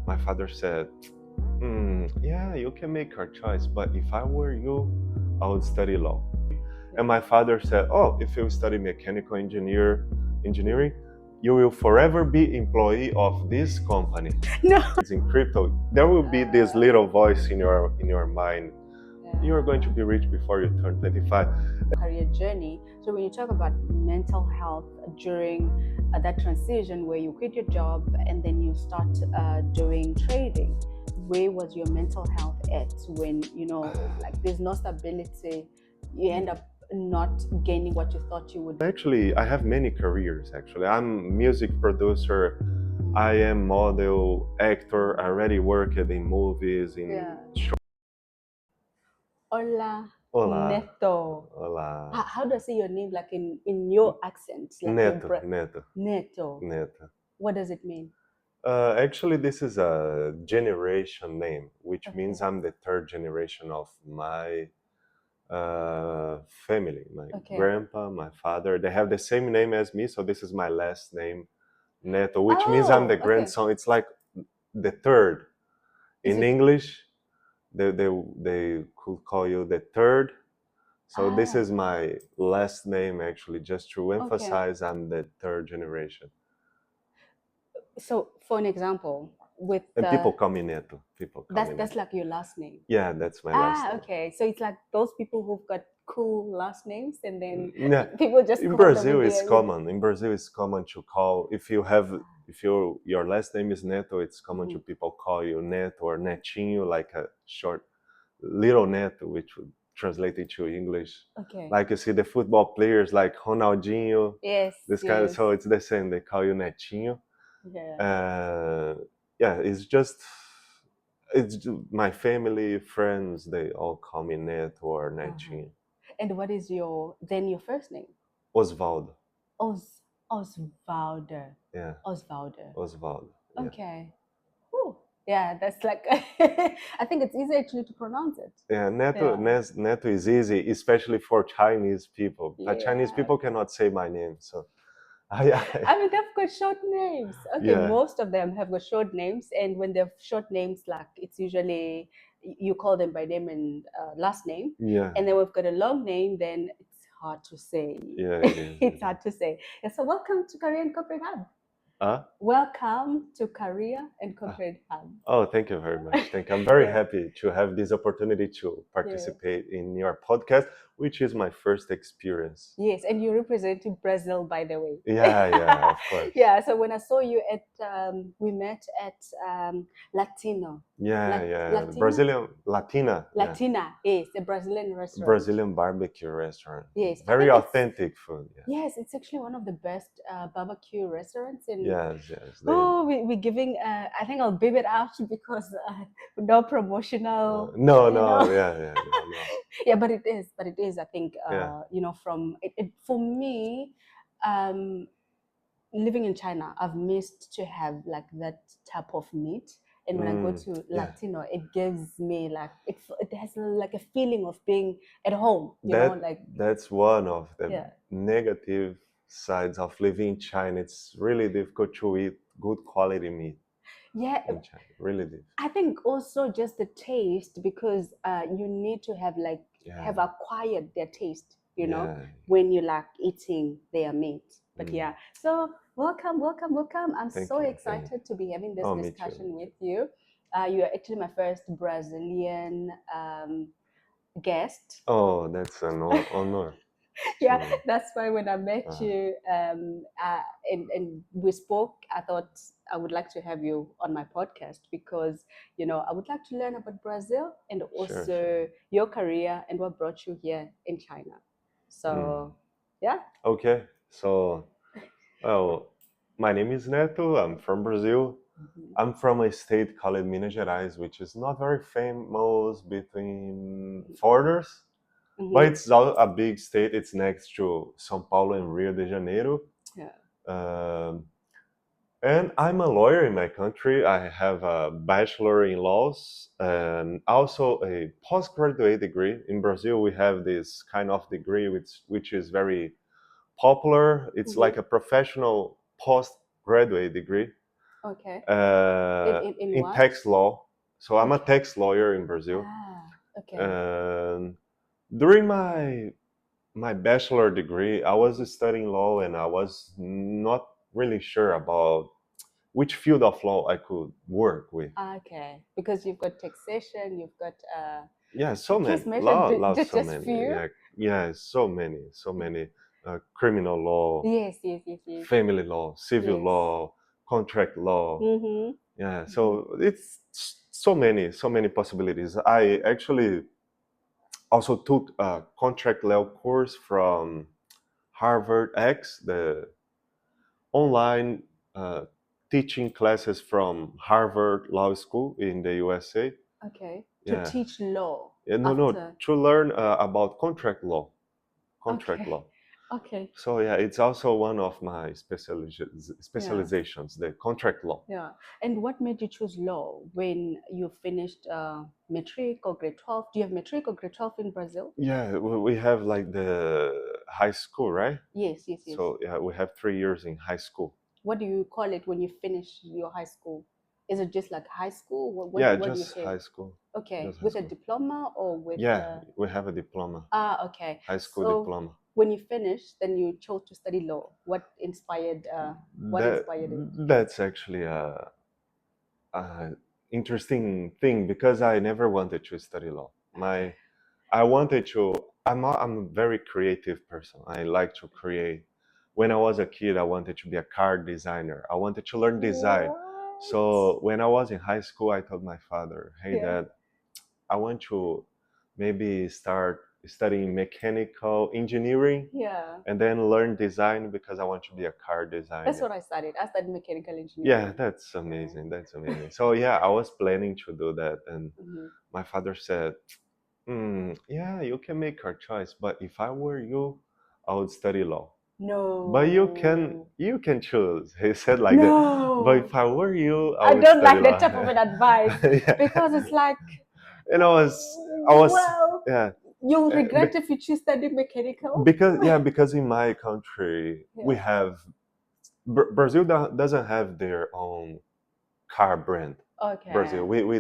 my father said, yeah, you can make your choice, but if I were you, I would study law. And my father said, oh, if you study mechanical engineering, you will forever be employee of this company. No. It's in crypto. There will be this little voice in your mind. You are going to be rich before you turn 25. Career journey. So when you talk about mental health during that transition where you quit your job and then you start doing trading, where was your mental health at when, like there's no stability, you end up not gaining what you thought you would? Actually, I have many careers. Actually, I'm music producer. I am model, actor. I already worked in movies, in Hola, Olá, Neto. olá. How do I say your name, like in your accent? Like Neto, your Neto, Neto. Neto. What does it mean? Actually, this is a generation name, which Okay. means I'm the third generation of my family. My Okay. grandpa, my father, they have the same name as me, so this is my last name, Neto, which means I'm the okay. grandson. It's like the third. Is In it- English, they could call you the third. So this is my last name, actually, just to emphasize I'm the third generation. So, for an example, with And people call me Neto. People call me that's Neto. like your last name. Yeah, that's my last name. Okay. So it's like those people who've got cool last names, and then Yeah. people just In call Brazil, them with it's their common. In Brazil, it's common to call if your last name is Neto. It's common to people call you Neto or Netinho, like a short little Neto, which would translate into English. Okay. Like you see the football players like Ronaldinho. Yes. This kind of, so it's the same. They call you Netinho. Yeah, it's my family, friends. They all call me Neto or Netinho. And what is your first name? Osvaldo. Osvaldo. Yeah. Osvaldo. Osvaldo. Yeah. Okay. Whew. Yeah, that's like I think it's easy actually to pronounce it. Yeah, Neto is easy, especially for Chinese people. Yeah. Chinese people cannot say my name, so I mean, they've got short names. Okay, Yeah. most of them have got short names, and when they're short names, like it's usually you call them by name and last name. Yeah. And then we've got a long name, then it's hard to say. Yeah, it is. It's hard to say. And so, welcome to Career and Corporate Hub. Welcome to Career and Corporate Hub. Oh, thank you very much. Thank you. I'm very happy to have this opportunity to participate in your podcast, which is my first experience. Yes, and you're representing Brazil, by the way. Yeah, of course. Yeah, so when I saw you at, we met at Latino. Latina? Brazilian Latina. Latina, yes, a Brazilian restaurant. Brazilian barbecue restaurant. Yes. Very authentic food. Yes, it's actually one of the best barbecue restaurants. Yes. We're giving, I think I'll beep it out because no promotional. No. Yeah, but it is, I think, from it for me, living in China, I've missed to have like that type of meat. And when I go to Latino, it gives me like it has like a feeling of being at home. That's one of the negative sides of living in China. It's really difficult to eat good quality meat. Yeah, in China, really difficult. I think also just the taste, because you need to have have acquired their taste, when you like eating their meat. But so welcome. I'm so excited to be having this discussion with you. You're actually my first Brazilian guest. Oh, that's an honor. Yeah, that's why when I met you and we spoke, I thought I would like to have you on my podcast because, I would like to learn about Brazil and also your career and what brought you here in China. So, yeah. Okay. So, well, my name is Neto. I'm from Brazil. I'm from a state called Minas Gerais, which is not very famous between foreigners. But it's a big state. It's next to São Paulo and Rio de Janeiro. And I'm a lawyer in my country. I have a bachelor in laws and also a postgraduate degree. In Brazil, we have this kind of degree which is very popular. It's like a professional postgraduate degree. Okay. In what? tax law. So I'm a Okay. tax lawyer in Brazil. Okay. And during my bachelor degree, I was studying law, and I was not really sure about which field of law I could work with. Okay, because you've got taxation, you've got Yeah, so many, please mention so just many. few. Yeah, so many. Criminal law, Yes. family law, civil Yes. law, contract law. Mm-hmm. Yeah, so it's so many possibilities. I actually also took a contract law course from Harvard X, the online teaching classes from Harvard Law School in the USA. Okay. Yeah. To teach law. Yeah, no, to learn about contract law. Okay. Law. Okay. So yeah, it's also one of my specializations, the contract law. Yeah. And what made you choose law when you finished matric or grade 12? Do you have matric or grade 12 in Brazil? Yeah, we have like the high school, right? Yes. So yeah, we have 3 years in high school. What do you call it when you finish your high school? Is it just like high school? What do you Just say? high school. Okay, Just high with a school. diploma or with Yeah, we have a diploma. Okay. High school So diploma. when you finished, then you chose to study law. What inspired it? That's actually a interesting thing, because I never wanted to study law. I wanted to. I'm a very creative person. I like to create. When I was a kid, I wanted to be a car designer. I wanted to learn design. So when I was in high school, I told my father, "Hey, Dad, I want to maybe start studying mechanical engineering, and then learn design, because I want to be a car designer." That's what I studied. I studied mechanical engineering. Yeah, that's amazing. That's amazing. So yeah, I was planning to do that, and my father said, "Yeah, you can make your choice, but if I were you, I would study law." No. But you can choose. He said like that. But if I were you, I I would don't study like that law. type of an advice Yeah. because it's like, And I was well, yeah, you regret if you choose study mechanical. because in my country we have Brazil doesn't have their own car brand. Okay. Brazil, we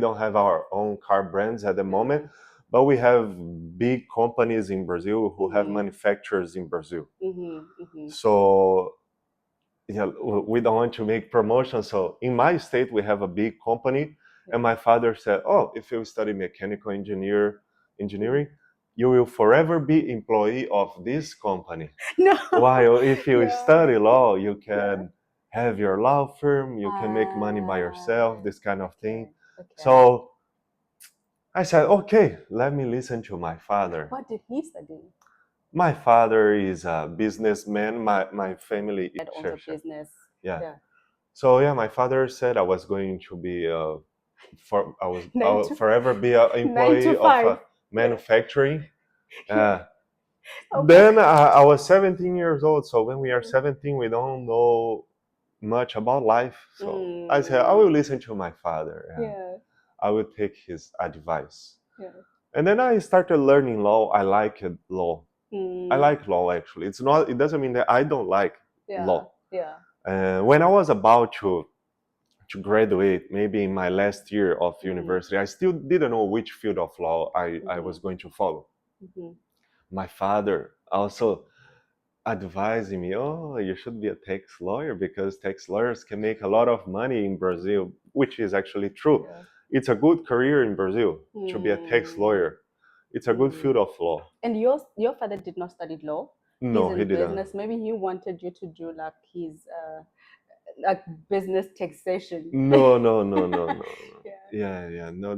don't have our own car brands at the moment, but we have big companies in Brazil who have manufacturers in Brazil. So yeah, we don't want to make promotion. So in my state, we have a big company, and my father said, "Oh, if you study mechanical engineering, you will forever be employee of this company. No. While if you study law, you can have your law firm, you can make money by yourself, this kind of thing." So I said, "Okay, let me listen to my father." What did he study? My father is a businessman. My family is owns a business. Yeah. So yeah, my father said I was going to be I will forever be an employee of manufacturing. Then I was 17 years old. So when we are 17, we don't know much about life. So I said I will listen to my father. I will take his advice. And then I started learning law. I like law. I like law actually. It doesn't mean that I don't like law. When I was about to graduate, maybe in my last year of university, I still didn't know which field of law I was going to follow. My father also advising me, "Oh, you should be a tax lawyer, because tax lawyers can make a lot of money in Brazil," which is actually true. It's a good career in Brazil to be a tax lawyer. It's a good field of law. And your father did not study law? No, he's in he didn't. business. Maybe he wanted you to do like his like business taxation. No. Yeah. No,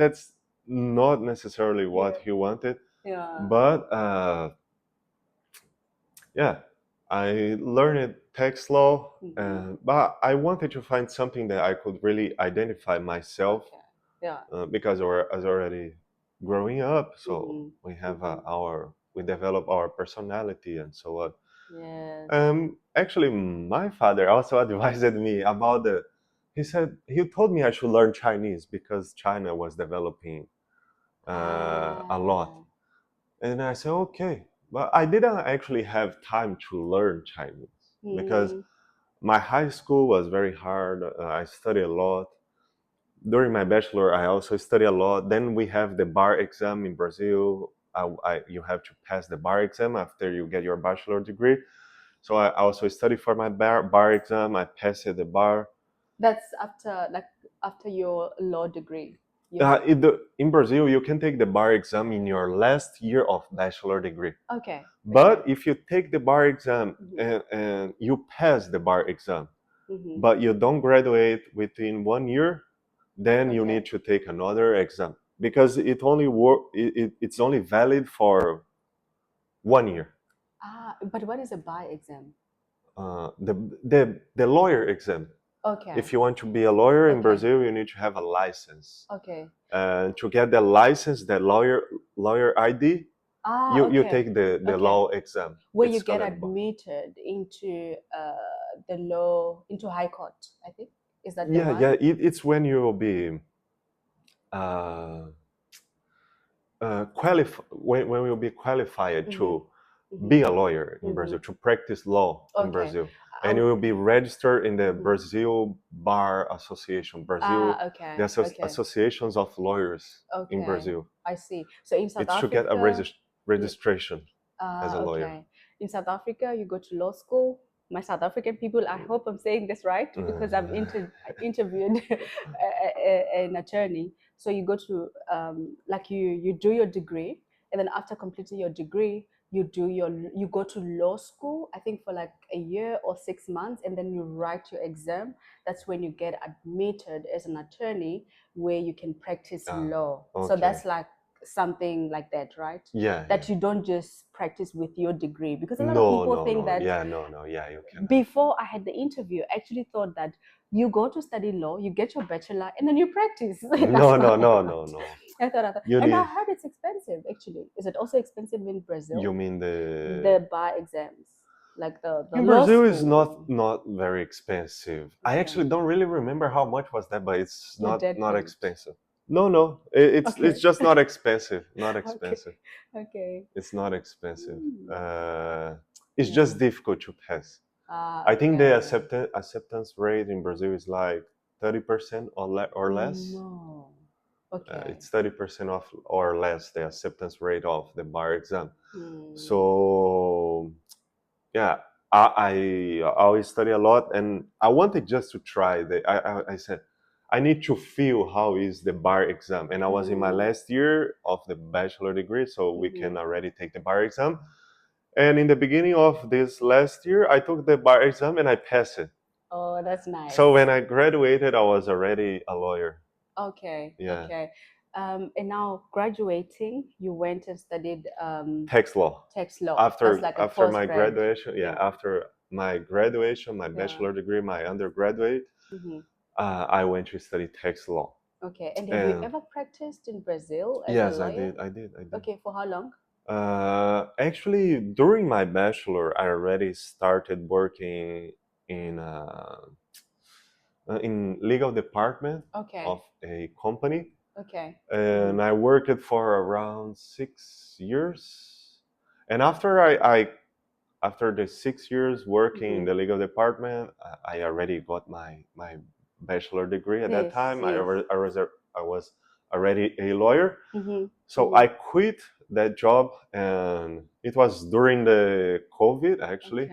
that's not necessarily what he wanted. But yeah, I learned tax law, but I wanted to find something that I could really identify myself. Because I was already growing up, so we have we develop our personality and so on. Actually, my father also advised me about he told me I should learn Chinese, because China was developing a lot. And I said, okay. But I didn't actually have time to learn Chinese, because My high school was very hard. I studied a lot. During my bachelor, I also study a lot. Then we have the bar exam in Brazil. You have to pass the bar exam after you get your bachelor degree. So I also study for my bar exam. I passed the bar. That's after your law degree. You have... In Brazil, you can take the bar exam in your last year of bachelor degree. Okay. But if you take the bar exam and you pass the bar exam, but you don't graduate within 1 year, then you need to take another exam because it's only valid for 1 year. But what is a bar exam? The lawyer exam. Okay. If you want to be a lawyer in Brazil, you need to have a license. Okay. To get the license, the lawyer ID, you take the law exam. Where you get admitted into the law, into high court, I think. Is that the one? Yeah, it's when you will be when we will be qualified to be a lawyer in Brazil, to practice law in Brazil. And you will be registered in the Brazil Bar Association, the associations of lawyers in Brazil. I see. So in South Africa, to get a registration as a lawyer. In South Africa, you go to law school. My South African people, I hope I'm saying this right because I've interviewed an attorney. So you go to you do your degree, and then after completing your degree, you go to law school. I think for like a year or 6 months, and then you write your exam. That's when you get admitted as an attorney, where you can practice law. So that's like something like that, right? That you don't just practice with your degree, because a lot of people think that. You can. Before I had the interview, I actually thought that you go to study law, you get your bachelor, and then you practice. No. I thought. I heard it's expensive. Actually, is it also expensive in Brazil? You mean the bar exams? Like the in Brazil is not very expensive. I actually don't really remember how much was that, but it's not expensive. No, it's just not expensive. Not expensive. Okay. It's not expensive. It's just difficult to pass. I think the acceptance rate in Brazil is like 30% or less. No. Okay. It's 30% or less the acceptance rate of the bar exam. So yeah, I always study a lot, and I wanted just to try. I said, I need to feel how is the bar exam, and I was in my last year of the bachelor degree, so we can already take the bar exam. And in the beginning of this last year, I took the bar exam and I passed it. Oh, that's nice. So when I graduated, I was already a lawyer. Okay. Yeah. Okay. And now graduating, you went and studied tax law. Tax law. After my graduation, after my graduation, my bachelor degree, my undergraduate, I went to study tax law. Okay. And have you ever practiced in Brazil as a lawyer? I did. Okay. For how long? Actually, during my bachelor, I already started working in legal department of a company. Okay. And I worked for around 6 years. And after after the 6 years working in the legal department, I already got my bachelor degree at that time. I was already a lawyer. So I quit that job, and it was during the COVID, actually.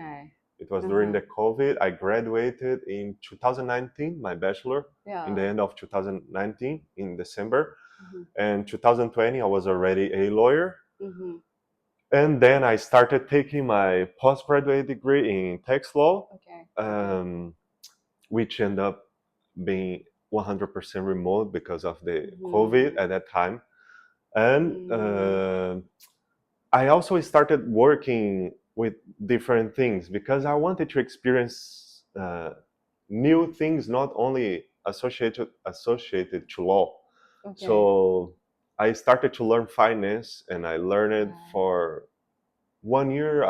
It was during the COVID. I graduated in 2019, my bachelor, in the end of 2019, in December. And 2020, I was already a lawyer. And then I started taking my postgraduate degree in tax law, which ended up being 100% remote because of the COVID at that time. And I also started working with different things because I wanted to experience new things, not only associated to law. So I started to learn finance, and I learned it for 1 year,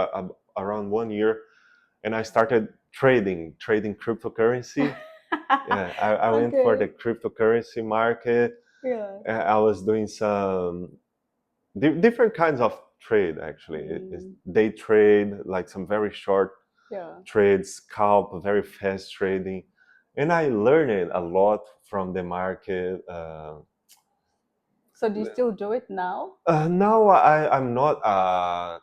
around 1 year, and I started trading cryptocurrency. I went for the cryptocurrency market. I was doing some different kinds of trade, actually. Day trade, like some very short trades, scalp, very fast trading, and I learned a lot from the market. So do you still do it now? Now I'm not a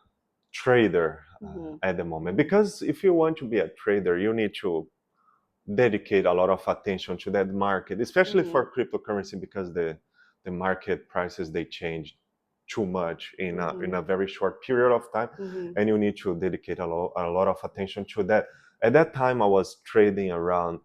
trader at the moment, because if you want to be a trader, you need to dedicate a lot of attention to that market, especially for cryptocurrency, because the market prices, they change too much in a very short period of time, and you need to dedicate a lot of attention to that. At that time, I was trading around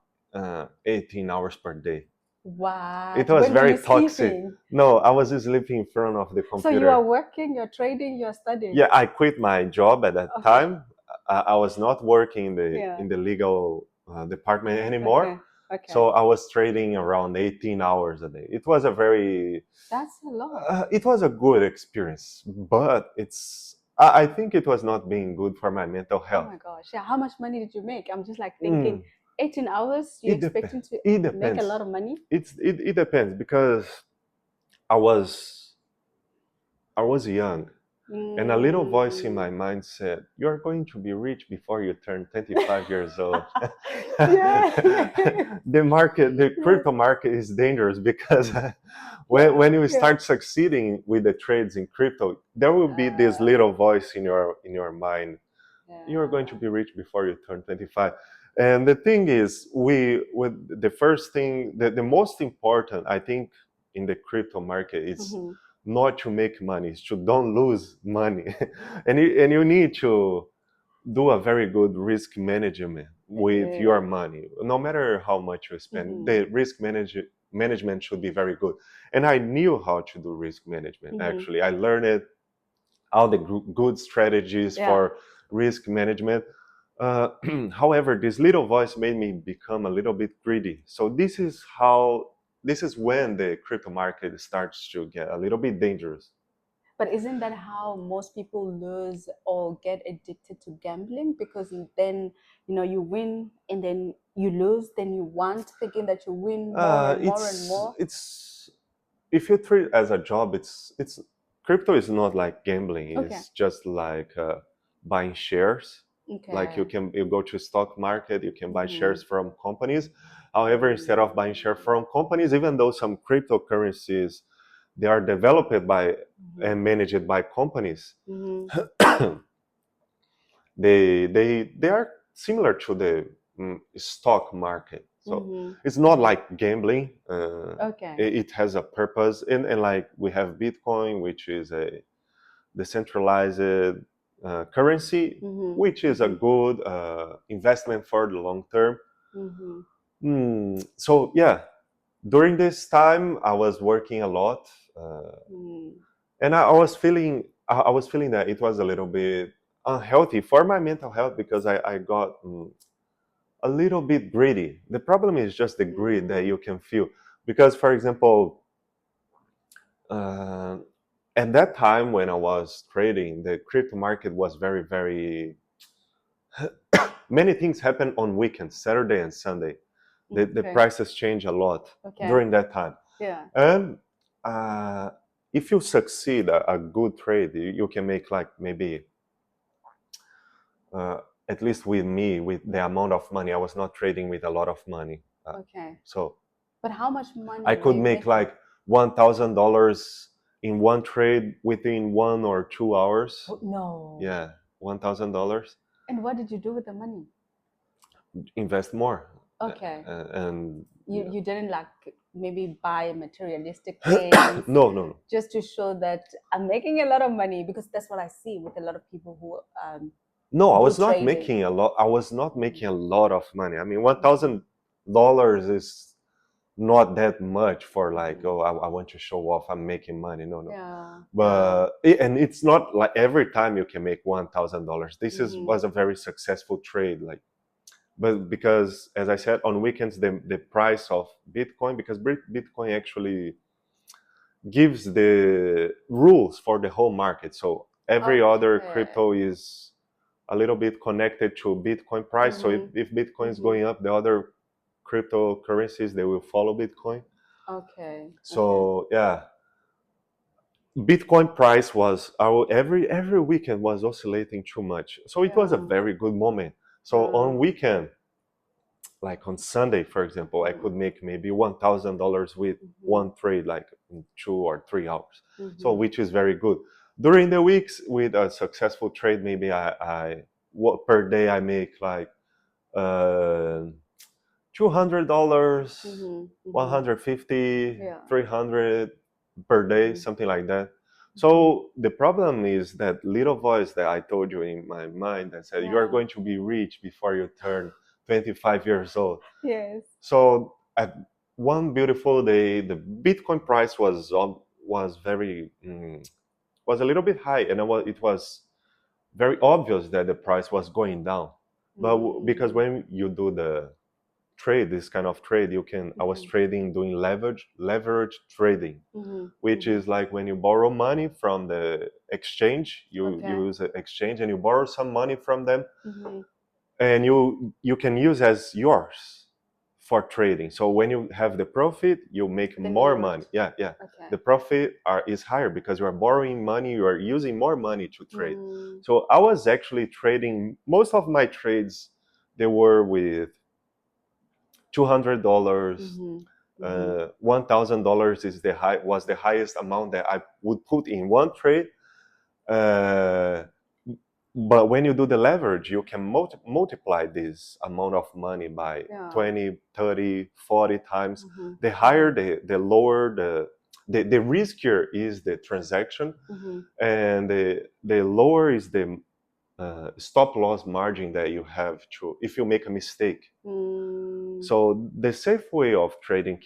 18 hours per day. Wow. It was When were very you toxic. sleeping? No, I was sleeping in front of the So computer. you are working, you're trading, you're studying. Yeah, I quit my job at that Okay. time. I was not working Yeah. in the legal department anymore. Okay. Okay. So I was trading around 18 hours a day. It was a very That's a lot. it was a good experience, but I think it was not being good for my mental Oh health. my gosh. Yeah. How much money did you make? I'm just like thinking, 18 hours, you're It expecting to It make a depends. lot of money? It depends, because I was young, and a little voice in my mind said, "You're going to be rich before you turn 25 years old." Yeah. The crypto market is dangerous, because when you start succeeding with the trades in crypto, there will be this little voice in your mind. You're going to be rich before you turn 25. And the thing is, with the first thing, the most important, I think, in the crypto market is not to make money, is to don't lose money. And you need to do a very good risk management with your money. No matter how much you spend, the risk management should be very good. And I knew how to do risk management. Actually, I learned all the good strategies for risk management. However, this little voice made me become a little bit greedy. So this is when the crypto market starts to get a little bit dangerous. But isn't that how most people lose or get addicted to gambling? Because then, you win and then you lose, then you want thinking that you win more and more and more. It's if you treat it as a job, it's crypto is not like gambling. Okay. It's just like buying shares. Like Okay. you go to stock market, you can buy shares from companies. However, instead of buying shares from companies, even though some cryptocurrencies, they are developed by and managed by companies, they are similar to the stock market. So it's not like gambling. Okay. It has a purpose, and like we have Bitcoin, which is a decentralized currency, which is a good investment for the long term. So yeah, during this time I was working a lot, and I was feeling that it was a little bit unhealthy for my mental health, because I got a little bit greedy. The problem is just the greed that you can feel, because, for example, uh, at that time when I was trading, the crypto market was very, very. Many things happen on weekends, Saturday and Sunday. The prices change a lot during that time. Yeah. And if you succeed a good trade, you can make like maybe, at least with me, with the amount of money, I was not trading with a lot of money. Okay. So But how much money I were could you make making? like $1,000 in one trade within 1 or 2 hours. Oh, no. Yeah, $1,000. And what did you do with the money? Invest more. Okay. And you didn't like maybe buy materialistic things no. just to show that I'm making a lot of money, because that's what I see with a lot of people who No, I do was not trading. making a lot. I was not making a lot of money. I mean, $1,000 is not that much for like, oh, I want to show off I'm making money. No. Yeah. But and it's not like every time you can make $1,000. This was a very successful trade, like. But because, as I said, on weekends the price of Bitcoin, because Bitcoin actually gives the rules for the whole market. So every other crypto is a little bit connected to Bitcoin price. So if Bitcoin is going up, the other cryptocurrencies, they will follow Bitcoin. Okay. So yeah, Bitcoin price was every weekend was oscillating too much. So it was a very good moment. So on weekend, like on Sunday, for example, I could make maybe $1,000 with one trade, like in 2 or 3 hours. So which is very good. During the weeks, with a successful trade, maybe per day I make like $200, 150, 300 per day, something like that. So the problem is that little voice that I told you in my mind that said, you are going to be rich before you turn 25 years old. Yes. So at one beautiful day, the Bitcoin price was very was a little bit high, and it was very obvious that the price was going down. But because when you do the trade, this kind of trade, I was trading, doing leverage trading, which is like when you borrow money from the exchange, you use an exchange and you borrow some money from them, and you can use as yours for trading. So when you have the profit, you make more money. Yeah. The profit is higher because you are borrowing money, you are using more money to trade. So I was actually trading, most of my trades, they were with $200, $1,000 was the highest amount that I would put in one trade. But when you do the leverage, you can multiply this amount of money by 20, 30, 40 times. The higher, the lower, the riskier is the transaction, and the lower is the stop loss margin that you have if you make a mistake. So the safe way of trading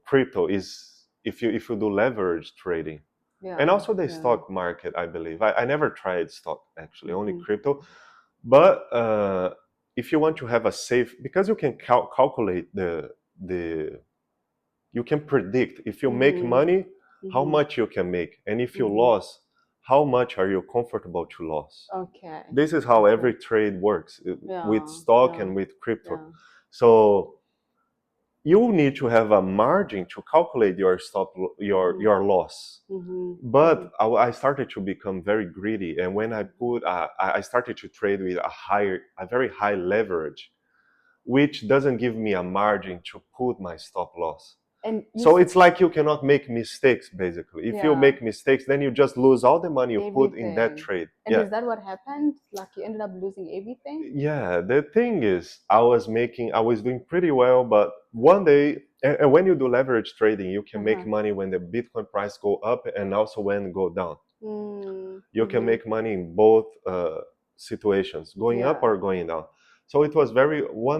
crypto is if you do leverage trading. And also the stock market, I believe. I never tried stock, actually, only crypto. But if you want to have a safe, because you can calculate you can predict if you make money, how much you can make, and if you lose, how much are you comfortable to lose. This is how every trade works with stock and with crypto. So you need to have a margin to calculate your your loss. But I started to become very greedy, and when I started to trade with a very high leverage, which doesn't give me a margin to put my stop loss. So it's like you cannot make mistakes, basically. If you make mistakes, then you just lose all the money you put in that trade. And is that what happened? Like you ended up losing everything? Yeah, the thing is, I was doing pretty well, but one day, and when you do leverage trading, you can make money when the Bitcoin price go up and also when it go down. You can make money in both situations, going up or going down. So one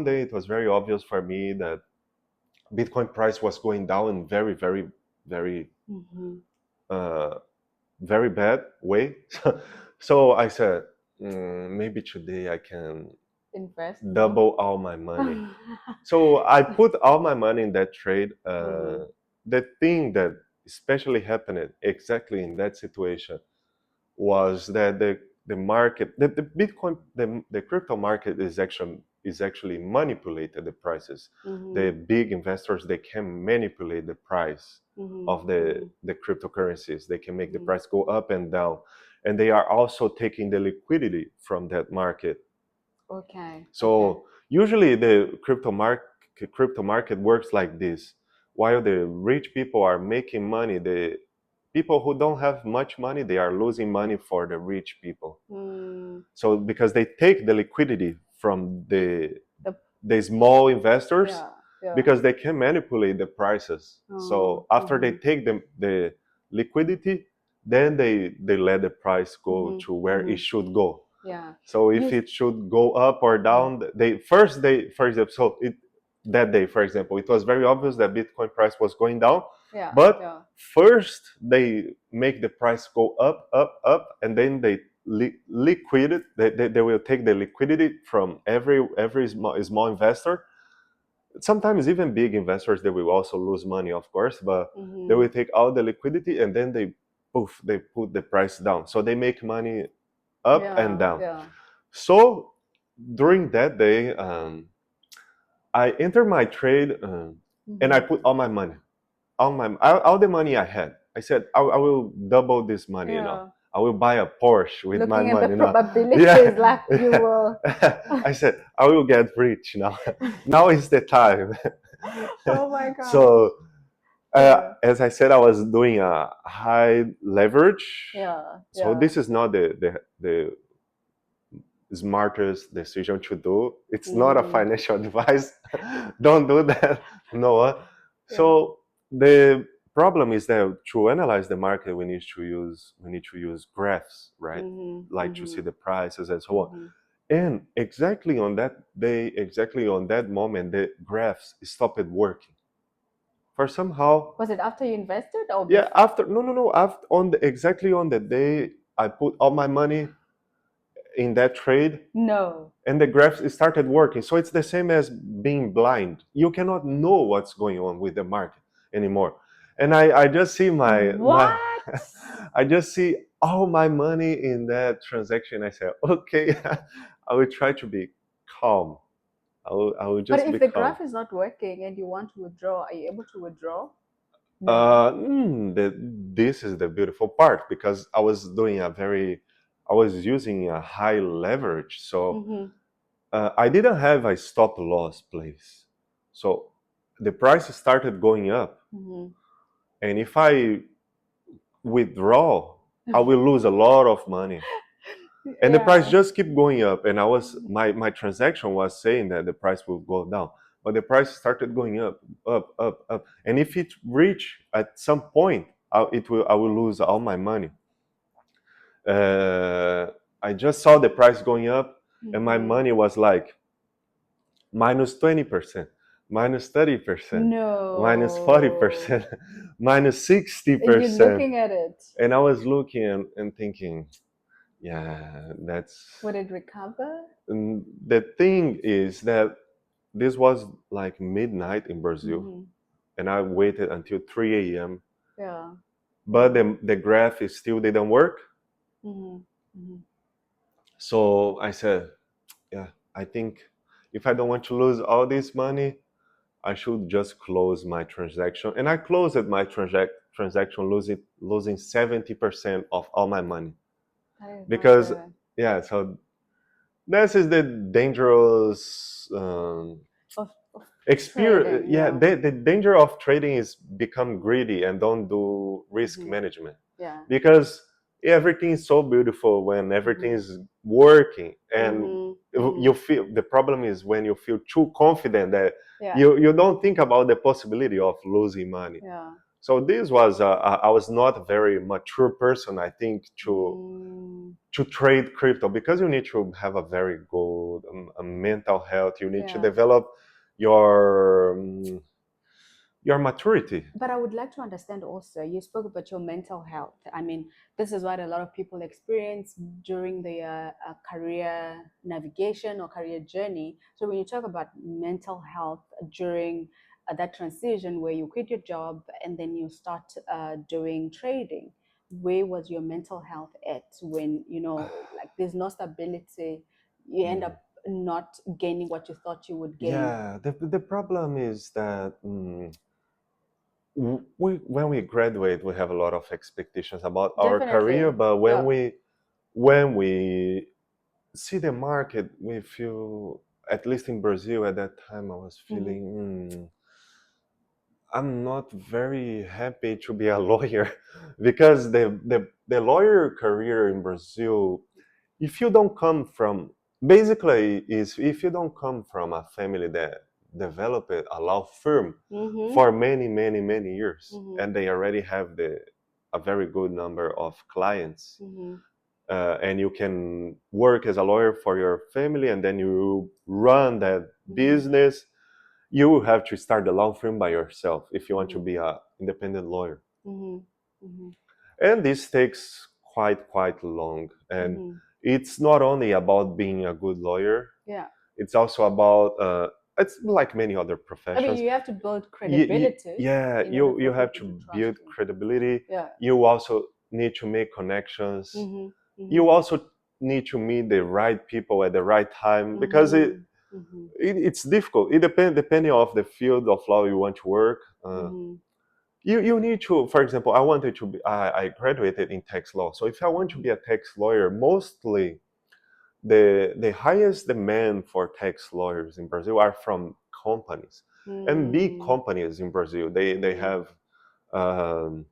day it was very obvious for me that Bitcoin price was going down in very, very, very, very bad way. So I said, maybe today I can invest double all my money. So I put all my money in that trade. The thing that especially happened exactly in that situation was that the market, the Bitcoin, the crypto market is actually manipulated the prices. The big investors, they can manipulate the price of the cryptocurrencies. They can make the price go up and down, and they are also taking the liquidity from that market. So usually the crypto market works like this. While the rich people are making money, the people who don't have much money, they are losing money for the rich people. So because they take the liquidity from the small investors, because they can manipulate the prices. So after they take the liquidity, then they let the price go to where it should go. So if it should go up or down, for example, so that day, for example, it was very obvious that Bitcoin price was going down. But first they make the price go up, up, up, and then they liquid it. They will take the liquidity from every small investor. Sometimes even big investors, they will also lose money, of course, but they will take all the liquidity and then they put the price down. So they make money up and down. So during that day, I entered my trade and I put all my money, all the money I had. I said, I will double this money. I will buy a Porsche with my Looking at the money now. probabilities, like you will. I said, I will get rich now. Now is the time. Oh my God. So, Yeah. as I said, I was doing a high leverage. Yeah. So Yeah. this is not the smartest decision to do. It's not a financial advice. Don't do that, Noah. Yeah. So the problem is that to analyze the market, we need to use graphs, right? Like to see the prices and so on. And exactly on that day, exactly on that moment, the graphs stopped working. For somehow. Was it after you invested or? Yeah, after no. After exactly on the day I put all my money in that trade. No. And the graphs started working. So it's the same as being blind. You cannot know what's going on with the market anymore. And I just see my I just see all my money in that transaction. I said, okay, I will try to be calm. I will just. But if the graph is not working and you want to withdraw, are you able to withdraw? No. This is the beautiful part, because I was using a high leverage, so I didn't have a stop loss place. So the price started going up, and if I withdraw, I will lose a lot of money. And the price just keep going up, and my transaction was saying that the price will go down, but the price started going up, up, and if it reach at some point, I will lose all my money. I just saw the price going up, and my money was like minus 20%, minus 30%, no, minus 40%, minus 60%. You're looking at it. And I was looking and thinking, yeah, that's. Would it recover? The thing is that this was like midnight in Brazil, and I waited until 3 a.m. Yeah. But the graph still didn't work. So I said, yeah, I think if I don't want to lose all this money, I should just close my transaction. And I closed my transaction losing 70% of all my money. Because, yeah, so this is the dangerous experience. Trading, yeah, the danger of trading is become greedy and don't do risk management. Yeah. Because everything is so beautiful when everything is working, and you feel, the problem is when you feel too confident that you don't think about the possibility of losing money. So this was I was not a very mature person, I think, to trade crypto, because you need to have a very good mental health. You need to develop your maturity. But I would like to understand also, you spoke about your mental health. I mean, this is what a lot of people experience during their career navigation or career journey. So when you talk about mental health during that transition where you quit your job and then you start doing trading, where was your mental health at when, like there's no stability, you end up not gaining what you thought you would gain? Yeah, the problem is that when we graduate, we have a lot of expectations about our career, but when we see the market, we feel, at least in Brazil at that time, I was feeling, I'm not very happy to be a lawyer, because the lawyer career in Brazil, if you don't come from, basically, is if you don't come from a family that developed a law firm for many, many, many years, and they already have a very good number of clients, and you can work as a lawyer for your family, and then you run that business, you will have to start the law firm by yourself if you want to be an independent lawyer. And this takes quite long. And it's not only about being a good lawyer. It's also about it's like many other professions. I mean, you have to build credibility. You have to build credibility. You also need to make connections. You also need to meet the right people at the right time, because it's difficult. It depending on the field of law you want to work. you need to, for example, I wanted to be, I graduated in tax law. So if I want to be a tax lawyer, mostly the highest demand for tax lawyers in Brazil are from companies. And big companies in Brazil, they have um,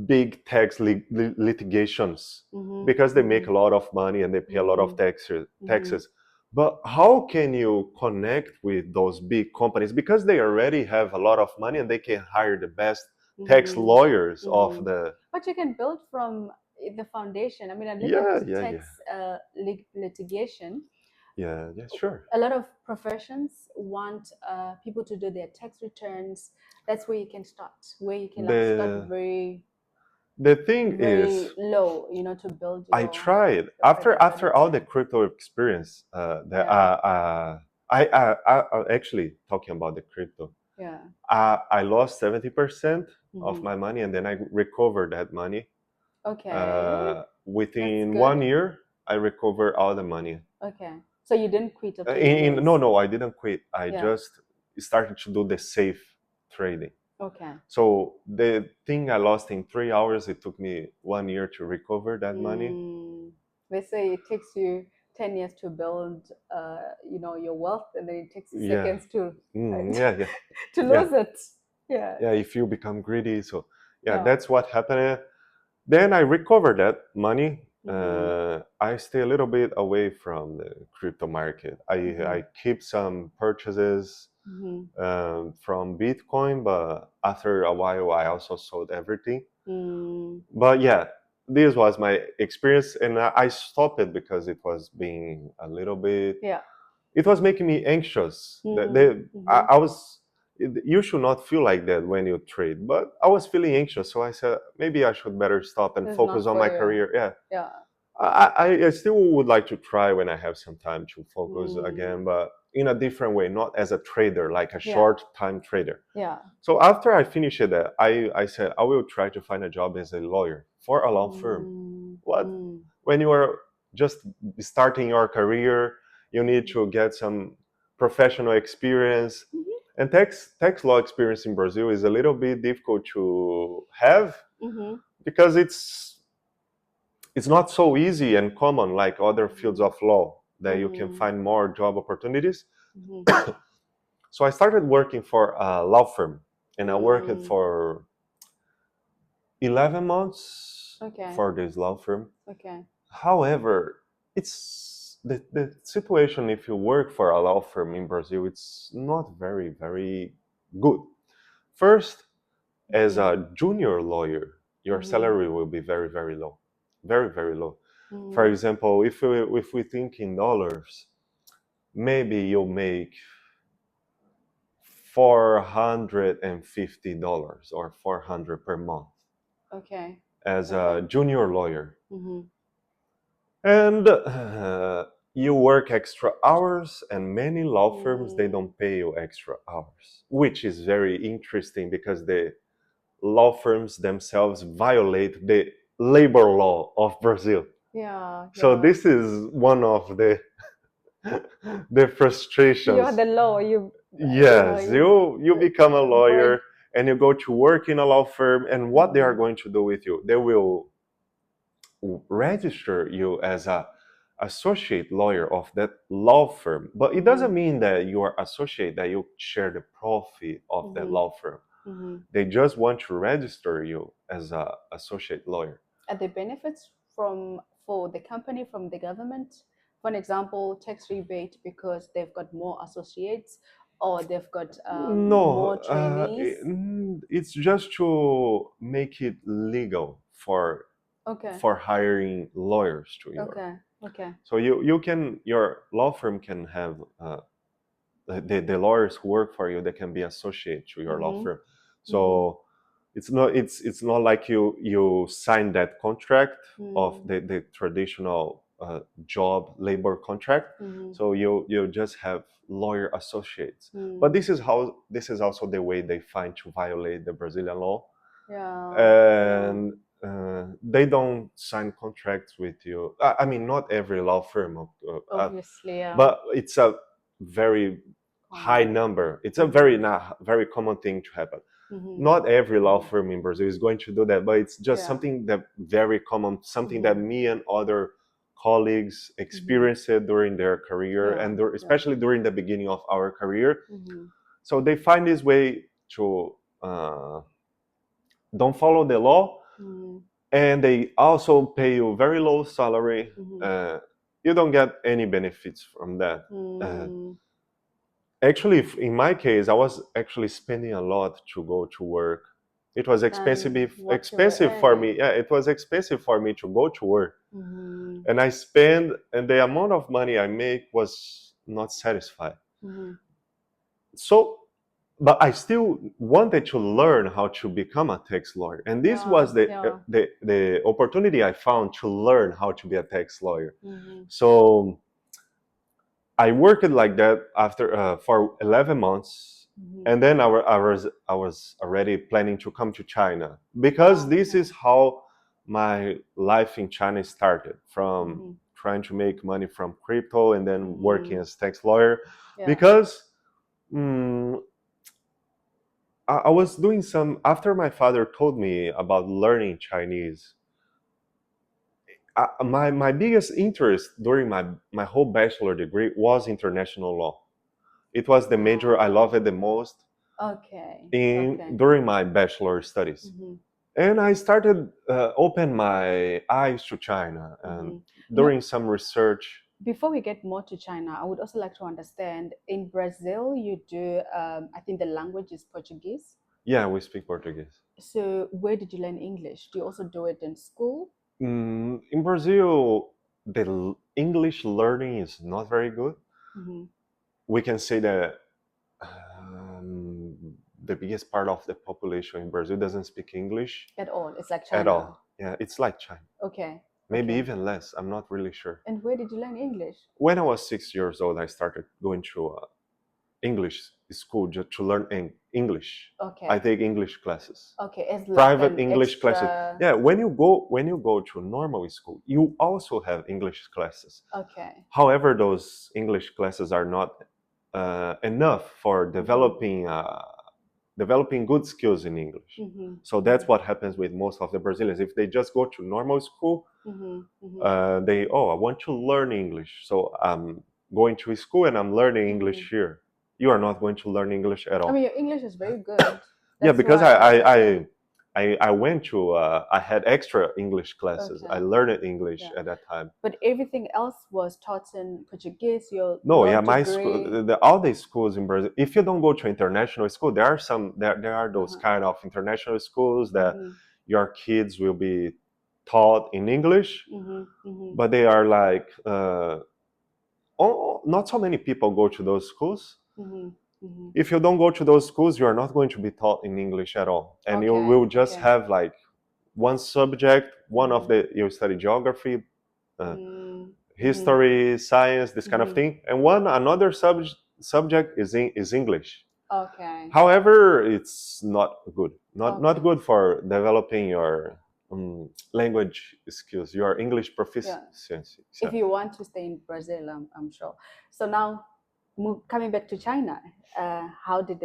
big tax litigations because they make a lot of money and they pay a lot of taxes. But how can you connect with those big companies? Because they already have a lot of money and they can hire the best tax lawyers of the. But you can build from the foundation. I mean, I look Yeah, at yeah, tax litigation. yeah, yeah, sure. A lot of professions want people to do their tax returns. That's where you can start, where you can like start very The thing very is, low, to build I your tried credit after all the ability. crypto experience. Yeah. I actually talking about the crypto. Yeah. I lost 70% of my money, and then I recovered that money. Okay. That's Within good. 1 year, I recovered all the money. Okay. So you didn't quit after you lose. No, I didn't quit. I Yeah. just started to do the safe trading. Okay. So the thing I lost in 3 hours, it took me 1 year to recover that money. They say it takes you 10 years to build, your wealth, and then it takes Yeah. seconds to Yeah. to lose it. Yeah. Yeah, if you become greedy. So yeah, Yeah. that's what happened. Then I recovered that money. Mhm. I stay a little bit away from the crypto market. I keep some purchases from Bitcoin, but after a while, I also sold everything. But yeah, this was my experience, and I stopped it because it was being a little bit. Yeah. It was making me anxious. I was. You should not feel like that when you trade, but I was feeling anxious, so I said maybe I should better stop and It's focus not on for my you. career. Yeah, Yeah. I still would like to try when I have some time to focus again, but in a different way, not as a trader, like a Yeah. short time trader. Yeah. So after I finished that, I said I will try to find a job as a lawyer for a law firm. What? When you are just starting your career, you need to get some professional experience. And tax law experience in Brazil is a little bit difficult to have because it's not so easy and common like other fields of law that you can find more job opportunities. So I started working for a law firm, and I worked for 11 months for this law firm. Okay. However, it's the situation if you work for a law firm in Brazil, it's not very, very good. First, as a junior lawyer, your salary will be very, very low. Very, very low. For example, if we think in dollars, maybe you'll make $450 or 400 per month. Okay. As a junior lawyer. And you work extra hours, and many law firms they don't pay you extra hours, which is very interesting because the law firms themselves violate the labor law of Brazil. Yeah. So this is one of the the frustrations. You're the law. Yes, you become a lawyer break. and you go to work in a law firm, and what they are going to do with you? They will register you as a associate lawyer of that law firm, but it doesn't mean that you are associate that you share the profit of that law firm. They just want to register you as a associate lawyer. Are the benefits for the company from the government? For an example, tax rebate because they've got more associates, or they've got more trainees. It's just to make it legal for hiring lawyers to your. Okay. So your law firm can have the lawyers who work for you. They can be associate to your law firm. So it's not like you sign that contract of the traditional job labor contract. So you just have lawyer associates. But this is also the way they find to violate the Brazilian law. And they don't sign contracts with you. I mean, not every law firm, Obviously, but it's a very high number. It's a very common thing to happen. Not every law firm in Brazil is going to do that, but it's just something that very common, something that me and other colleagues experienced during their career, and especially during the beginning of our career. So they find this way to don't follow the law, and they also pay you very low salary. You don't get any benefits from that. Actually, in my case, I was actually spending a lot to go to work. It was expensive for me. Yeah, it was expensive for me to go to work. And I spend, and the amount of money I make was not satisfied. So, but I still wanted to learn how to become a tax lawyer. And this was the opportunity I found to learn how to be a tax lawyer. So I worked like that after for 11 months, and then I was already planning to come to China, because this is how my life in China started, from trying to make money from crypto and then working as tax lawyer, because I was doing some, after my father told me about learning Chinese. My biggest interest during my whole bachelor degree was international law. It was the major I loved it the most during my bachelor studies. And I started open my eyes to China and during some research. Before we get more to China, I would also like to understand, in Brazil, you do, I think the language is Portuguese. Yeah, we speak Portuguese. So where did you learn English? Do you also do it in school? In Brazil, the English learning is not very good. We can say that the biggest part of the population in Brazil doesn't speak English at all. It's like China. At all. Yeah, it's like China. Okay. Maybe even less. I'm not really sure. And where did you learn English? When I was 6 years old, I started going to English school just to learn English. Okay. I take English classes. Okay, it's like private English extra... classes. Yeah, when you go to normal school, you also have English classes. Okay. However, those English classes are not enough for developing good skills in English. So that's what happens with most of the Brazilians. If they just go to normal school, I want to learn English. So I'm going to school and I'm learning English here. You are not going to learn English at all. I mean, your English is very good. Yeah, because I went to, I had extra English classes. Okay. I learned English at that time. But everything else was taught in Portuguese? My school, all the schools in Brazil, if you don't go to international school, there are those kind of international schools that your kids will be taught in English, but they are like, not so many people go to those schools. If you don't go to those schools, you are not going to be taught in English at all. And you will just have like one subject, you study geography, history, science, this kind of thing. And another subject is English. Okay. However, it's not good. Not good for developing your language skills, your English proficiency. Yeah. If you want to stay in Brazil, I'm sure. So now, coming back to China, how did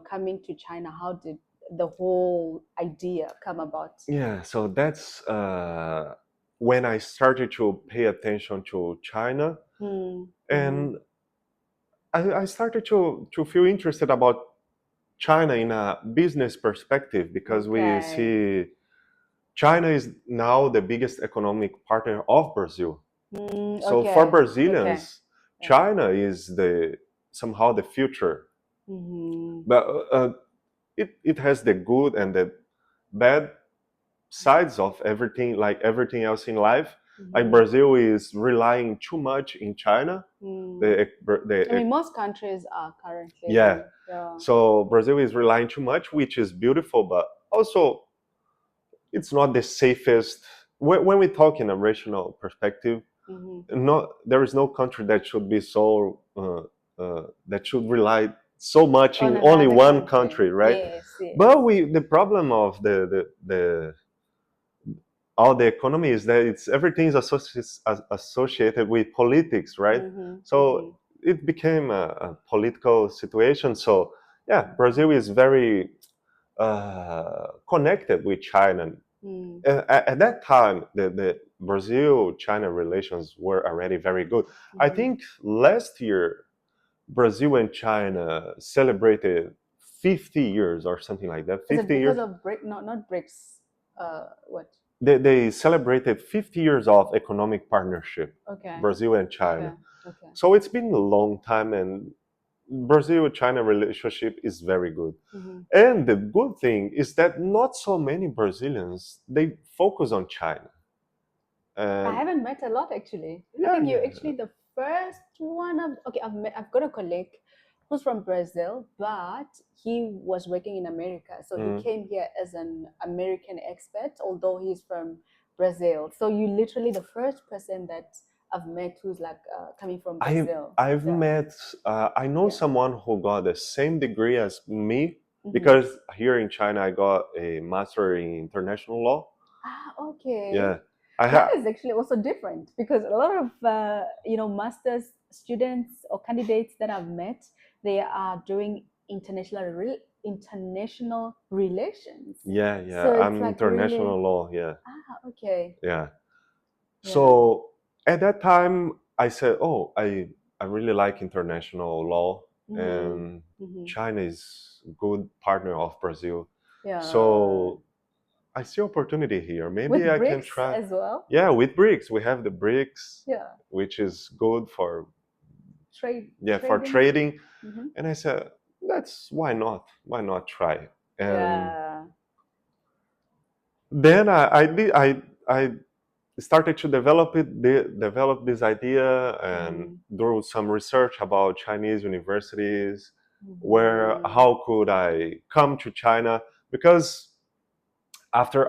coming to China, how did the whole idea come about? Yeah, so that's when I started to pay attention to China, and I started to feel interested about China in a business perspective, because we see China is now the biggest economic partner of Brazil. So for Brazilians, China is somehow the future. But it has the good and the bad sides of everything, like everything else in life. Like Brazil is relying too much in China. I mean, most countries are currently. Yeah. So Brazil is relying too much, which is beautiful, but also it's not the safest. When we talk in a rational perspective, there is no country that should be so that should rely so much in only one country, right? Yes, yes. But the problem of all the economy is that everything is associated with politics, right? So it became a political situation. So yeah, Brazil is very connected with China. At that time, the Brazil-China relations were already very good. I think last year, Brazil and China celebrated 50 years or something like that. Is it 50 because years. of break? Not BRICS. What? They celebrated 50 years of economic partnership, Okay. Brazil and China. Okay. So it's been a long time, and Brazil-China relationship is very good. And the good thing is that not so many Brazilians, they focus on China. I haven't met a lot actually. I Yeah, think you're yeah. actually the first one of. Okay, I've got a colleague who's from Brazil, but he was working in America, so he came here as an American expat, although he's from Brazil. So you literally the first person that I've met who's like coming from Brazil. I've met, I know Yeah. someone who got the same degree as me because here in China I got a master in international law. Ah, okay. Yeah, That is actually also different because a lot of masters students or candidates that I've met, they are doing international relations. yeah, yeah. So it's I'm like international really law. Yeah, okay. yeah. Yeah. So at that time, I said, "Oh, I really like international law, and China is a good partner of Brazil. Yeah. So I see opportunity here. Maybe With I can BRICS try." as well. Yeah, with BRICS, we have the BRICS, Yeah. which is good for for Trading. trading. And I said, "That's why not? Why not try?" And Yeah. then I started to develop this idea and do some research about Chinese universities, where how could I come to China, because after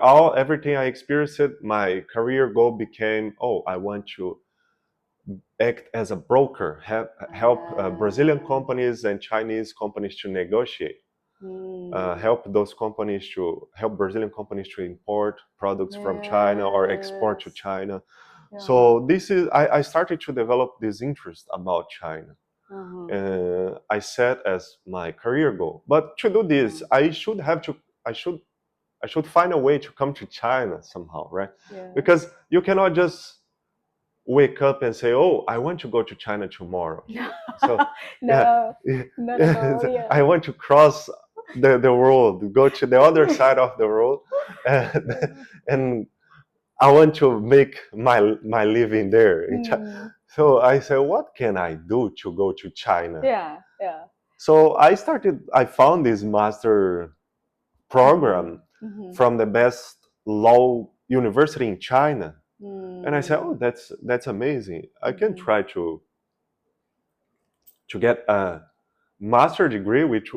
everything I experienced, my career goal became, oh, I want to act as a broker, help Brazilian companies and Chinese companies to negotiate, help Brazilian companies to import products from China or export to China. So I started to develop this interest about China. I set as my career goal. But to do this, I should find a way to come to China somehow, right? Because you cannot just wake up and say, "Oh, I want to go to China tomorrow." So yeah, Not at all. Yeah. I want to cross the world, go to the other side of the world, and I want to make my living there in China. So I said, what can I do to go to China? Yeah. Yeah. So I found this master program from the best law university in China. And I said, oh, that's amazing. I can try to get a master degree, which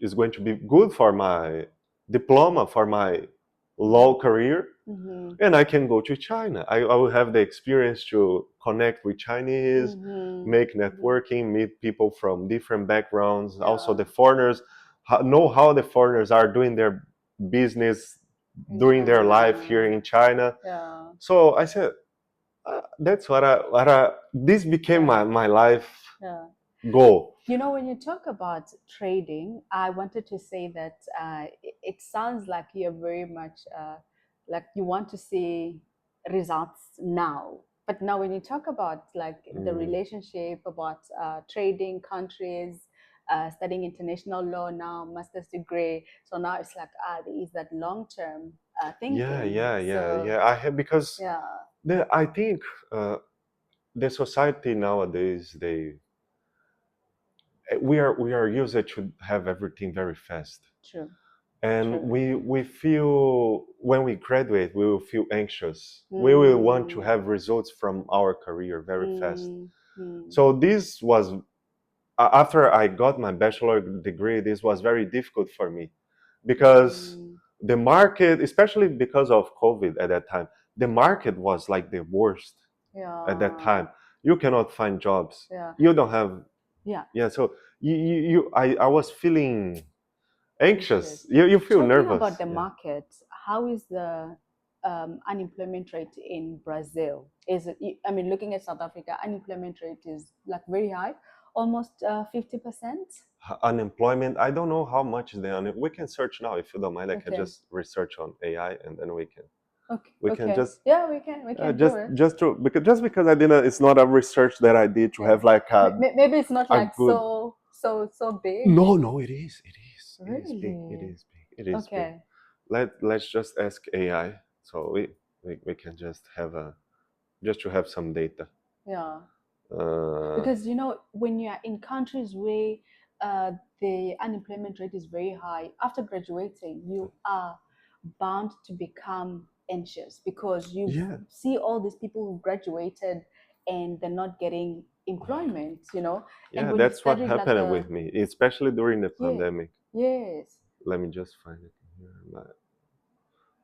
is going to be good for my diploma, for my law career, and I can go to China. I will have the experience to connect with Chinese, make networking, meet people from different backgrounds, also the foreigners, know how the foreigners are doing their business, doing their life here in China. So I said, that's this became my life goal. You know, when you talk about trading, I wanted to say that it sounds like you're very much like you want to see results now. But now, when you talk about like the relationship about trading countries, studying international law now, master's degree, so now it's like there is that long term thinking. Yeah. I have, because I think the society nowadays, we are used to have everything very fast. True. And we feel, when we graduate, we will feel anxious. We will want to have results from our career very fast. So this was, after I got my bachelor degree, this was very difficult for me, because the market, especially because of COVID at that time, the market was like the worst at that time. You cannot find jobs. You don't have. So I was feeling anxious. You feel Talking nervous. about the market, how is the unemployment rate in Brazil? Is it? I mean, looking at South Africa, unemployment rate is like very high, almost 50%. Unemployment. I don't know how much we can search now if you don't mind. I can Okay. just research on AI and then we can. Okay. We okay. can just Yeah, we can just do it. just because I didn't. It's not a research that I did to have like a. Maybe it's not like good... so big. No, it is. Really? It is big. It is big. It is Okay. big. Let's just ask AI. So we can just have just to have some data. Yeah. Because when you are in countries where the unemployment rate is very high, after graduating, you are bound to become anxious because you see all these people who graduated and they're not getting employment. Yeah, and that's what happened with me, especially during the pandemic. Yes. Let me just find it here.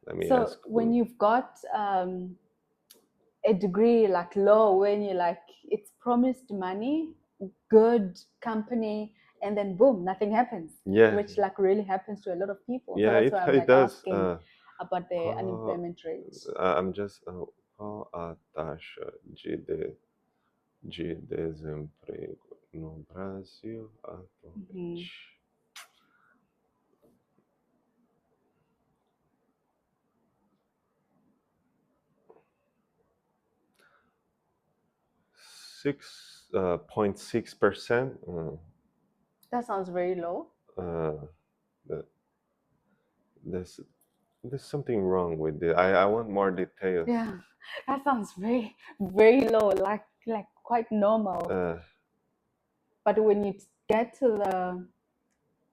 Let me So ask. when you've got a degree like law, when you like it's promised money, good company, and then boom, nothing happens. Yeah. Which like really happens to a lot of people. Yeah, so that's why I'm like does. asking about the unemployment rate. I'm just qual a taxa de desemprego no Brasil atualmente? 6.6%. That sounds very low. There's something wrong with it. I want more details. Yeah, that sounds very low, like quite normal. But when you get to the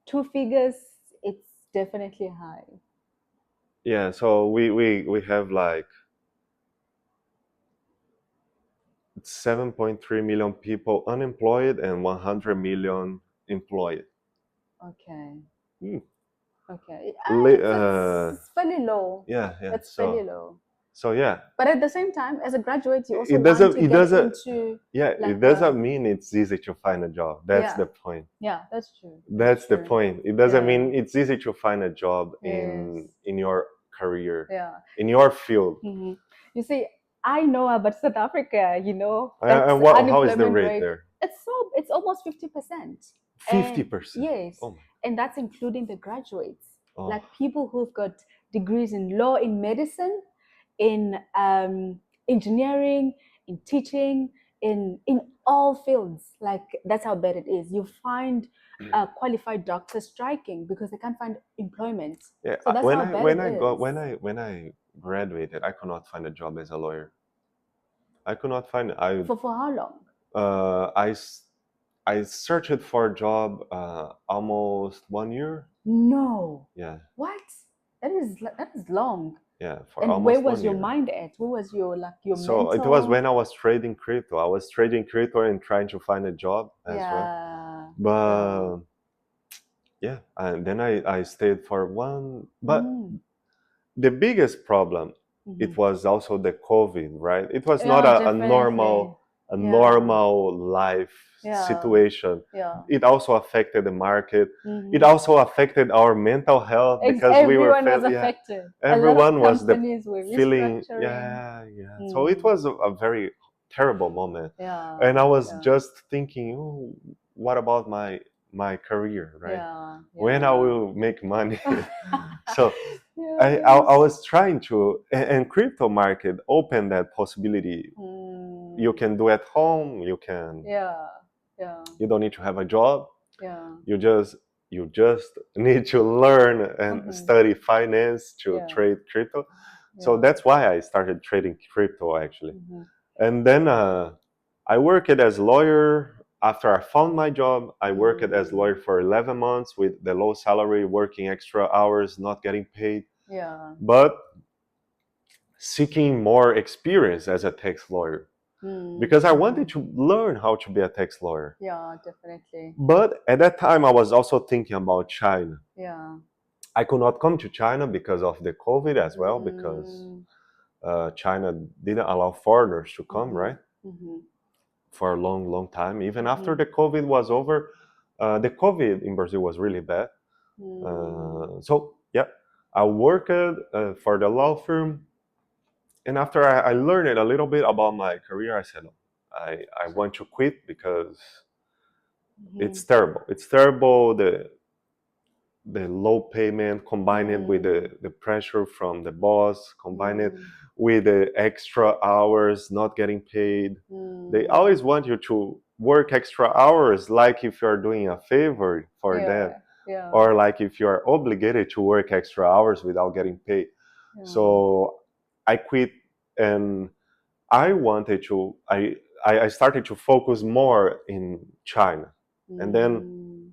two figures, it's definitely high. Yeah, so we have like 7.3 million people unemployed and 100 million employed. Okay. Hmm. Okay. It's It's fairly low. Yeah. It's fairly low. So yeah. But at the same time, as a graduate, you also It want doesn't. to It get doesn't. into Yeah. like It doesn't mean it's easy to find a job. That's the point. Yeah, that's true. That's the point. It doesn't Yeah. mean it's easy to find a job Yes. in your career. Yeah. In your field. Mhm. You see, I know about South Africa. And how is the unemployment rate there? It's almost 50%. 50%. Yes. Oh my. And that's including the graduates. Oh. Like people who've got degrees in law, in medicine, in engineering, in teaching, in all fields. Like that's how bad it is. You find qualified doctors striking because they can't find employment. Yeah. So that's how bad it is. When I graduated, I could not find a job as a lawyer. I could not find it. For how long? I searched for a job almost 1 year. No. Yeah. What? That is long. Yeah, for And almost where was 1 your year. mind at? Where was your your So mental? it was when I was trading crypto. I was trading crypto and trying to find a job as well. But yeah, and then I stayed for one. But the biggest problem, it was also the COVID, right? It was not a normal life situation. Yeah. It also affected the market. It also affected our mental health because everyone was affected. Everyone a lot of companies were feeling restructuring. So it was a very terrible moment. Yeah. And I was just thinking, oh, what about my career, right? When I will make money. So I was trying to, and crypto market opened that possibility. You can do at home. You can. You don't need to have a job. You just need to learn and study finance to trade crypto. So that's why I started trading crypto actually. And then I worked as a lawyer. After I found my job, I worked as a lawyer for 11 months with the low salary, working extra hours, not getting paid. But seeking more experience as a tax lawyer. Because I wanted to learn how to be a tax lawyer. Yeah, definitely. But at that time, I was also thinking about China. Yeah. I could not come to China because of the COVID as well, because China didn't allow foreigners to come, right? For a long, long time. Even after the COVID was over, the COVID in Brazil was really bad. So, yeah, I worked for the law firm. And after I learned a little bit about my career, I said, I want to quit because It's terrible. It's terrible. The low payment combined with the pressure from the boss, combined with the extra hours not getting paid. They always want you to work extra hours like if you're doing a favor for them, or like if you're obligated to work extra hours without getting paid. So I quit, and I wanted to I started to focus more in China. And then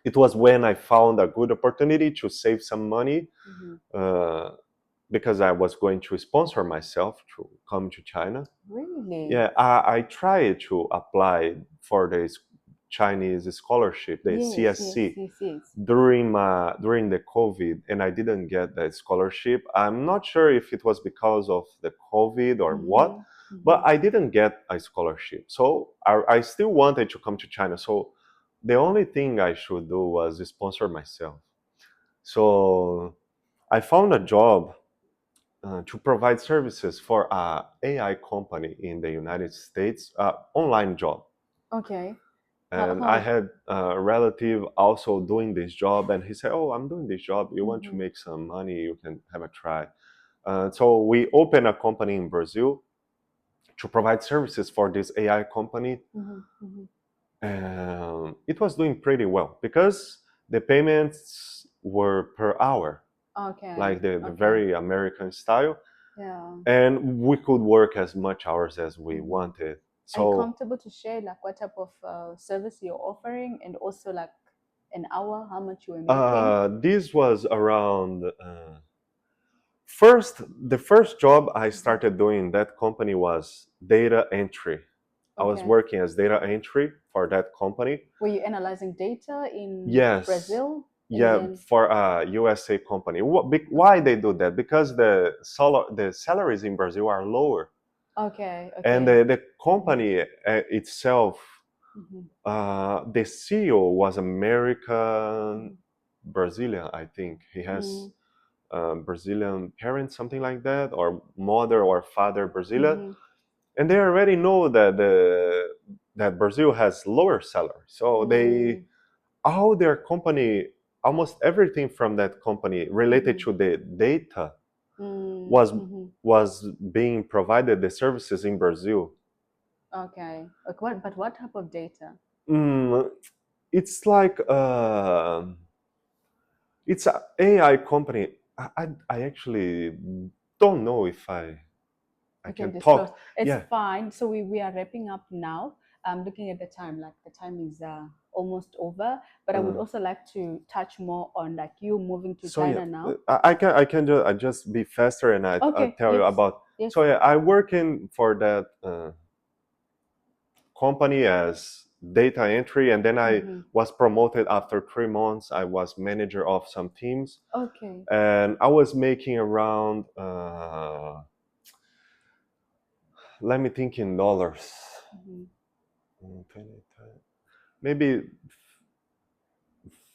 it was when I found a good opportunity to save some money, uh, because I was going to sponsor myself to come to China. Really? Yeah, I tried to apply for the Chinese scholarship, the CSC, during the COVID, and I didn't get that scholarship. I'm not sure if it was because of the COVID or what, but I didn't get a scholarship. So I still wanted to come to China. So the only thing I should do was sponsor myself. So I found a job to provide services for a AI company in the United States, online job. Okay. And I had a relative also doing this job, and he said, "Oh, I'm doing this job. You want to make some money? You can have a try." So we opened a company in Brazil to provide services for this AI company. It was doing pretty well because the payments were per hour, like the very American style. And we could work as much hours as we wanted. Are you comfortable to share like what type of service you're offering, and also like an hour, how much you were making? This was around the first job I started doing in that company was data entry. I was working as data entry for that company. Were you analyzing data in Yes. Brazil? Yeah, for a USA company. Why they do that? Because the salaries in Brazil are lower. Okay. And the company itself, the CEO was American Brazilian, I think. He has Brazilian parents, something like that, or mother or father Brazilian. And they already know that Brazil has lower salary. So all their company, almost everything from that company related to the data was being provided, the services in Brazil. Okay. But what type of data? It's like it's an AI company. I actually don't know if I can talk. It's fine. So we are wrapping up now. I'm looking at the time, like the time is almost over. But I would also like to touch more on like you moving to China now. I can just be faster, and I tell you about. So yeah, I working for that company as data entry, and then I was promoted after 3 months. I was manager of some teams. Okay. And I was making around let me think in dollars. Maybe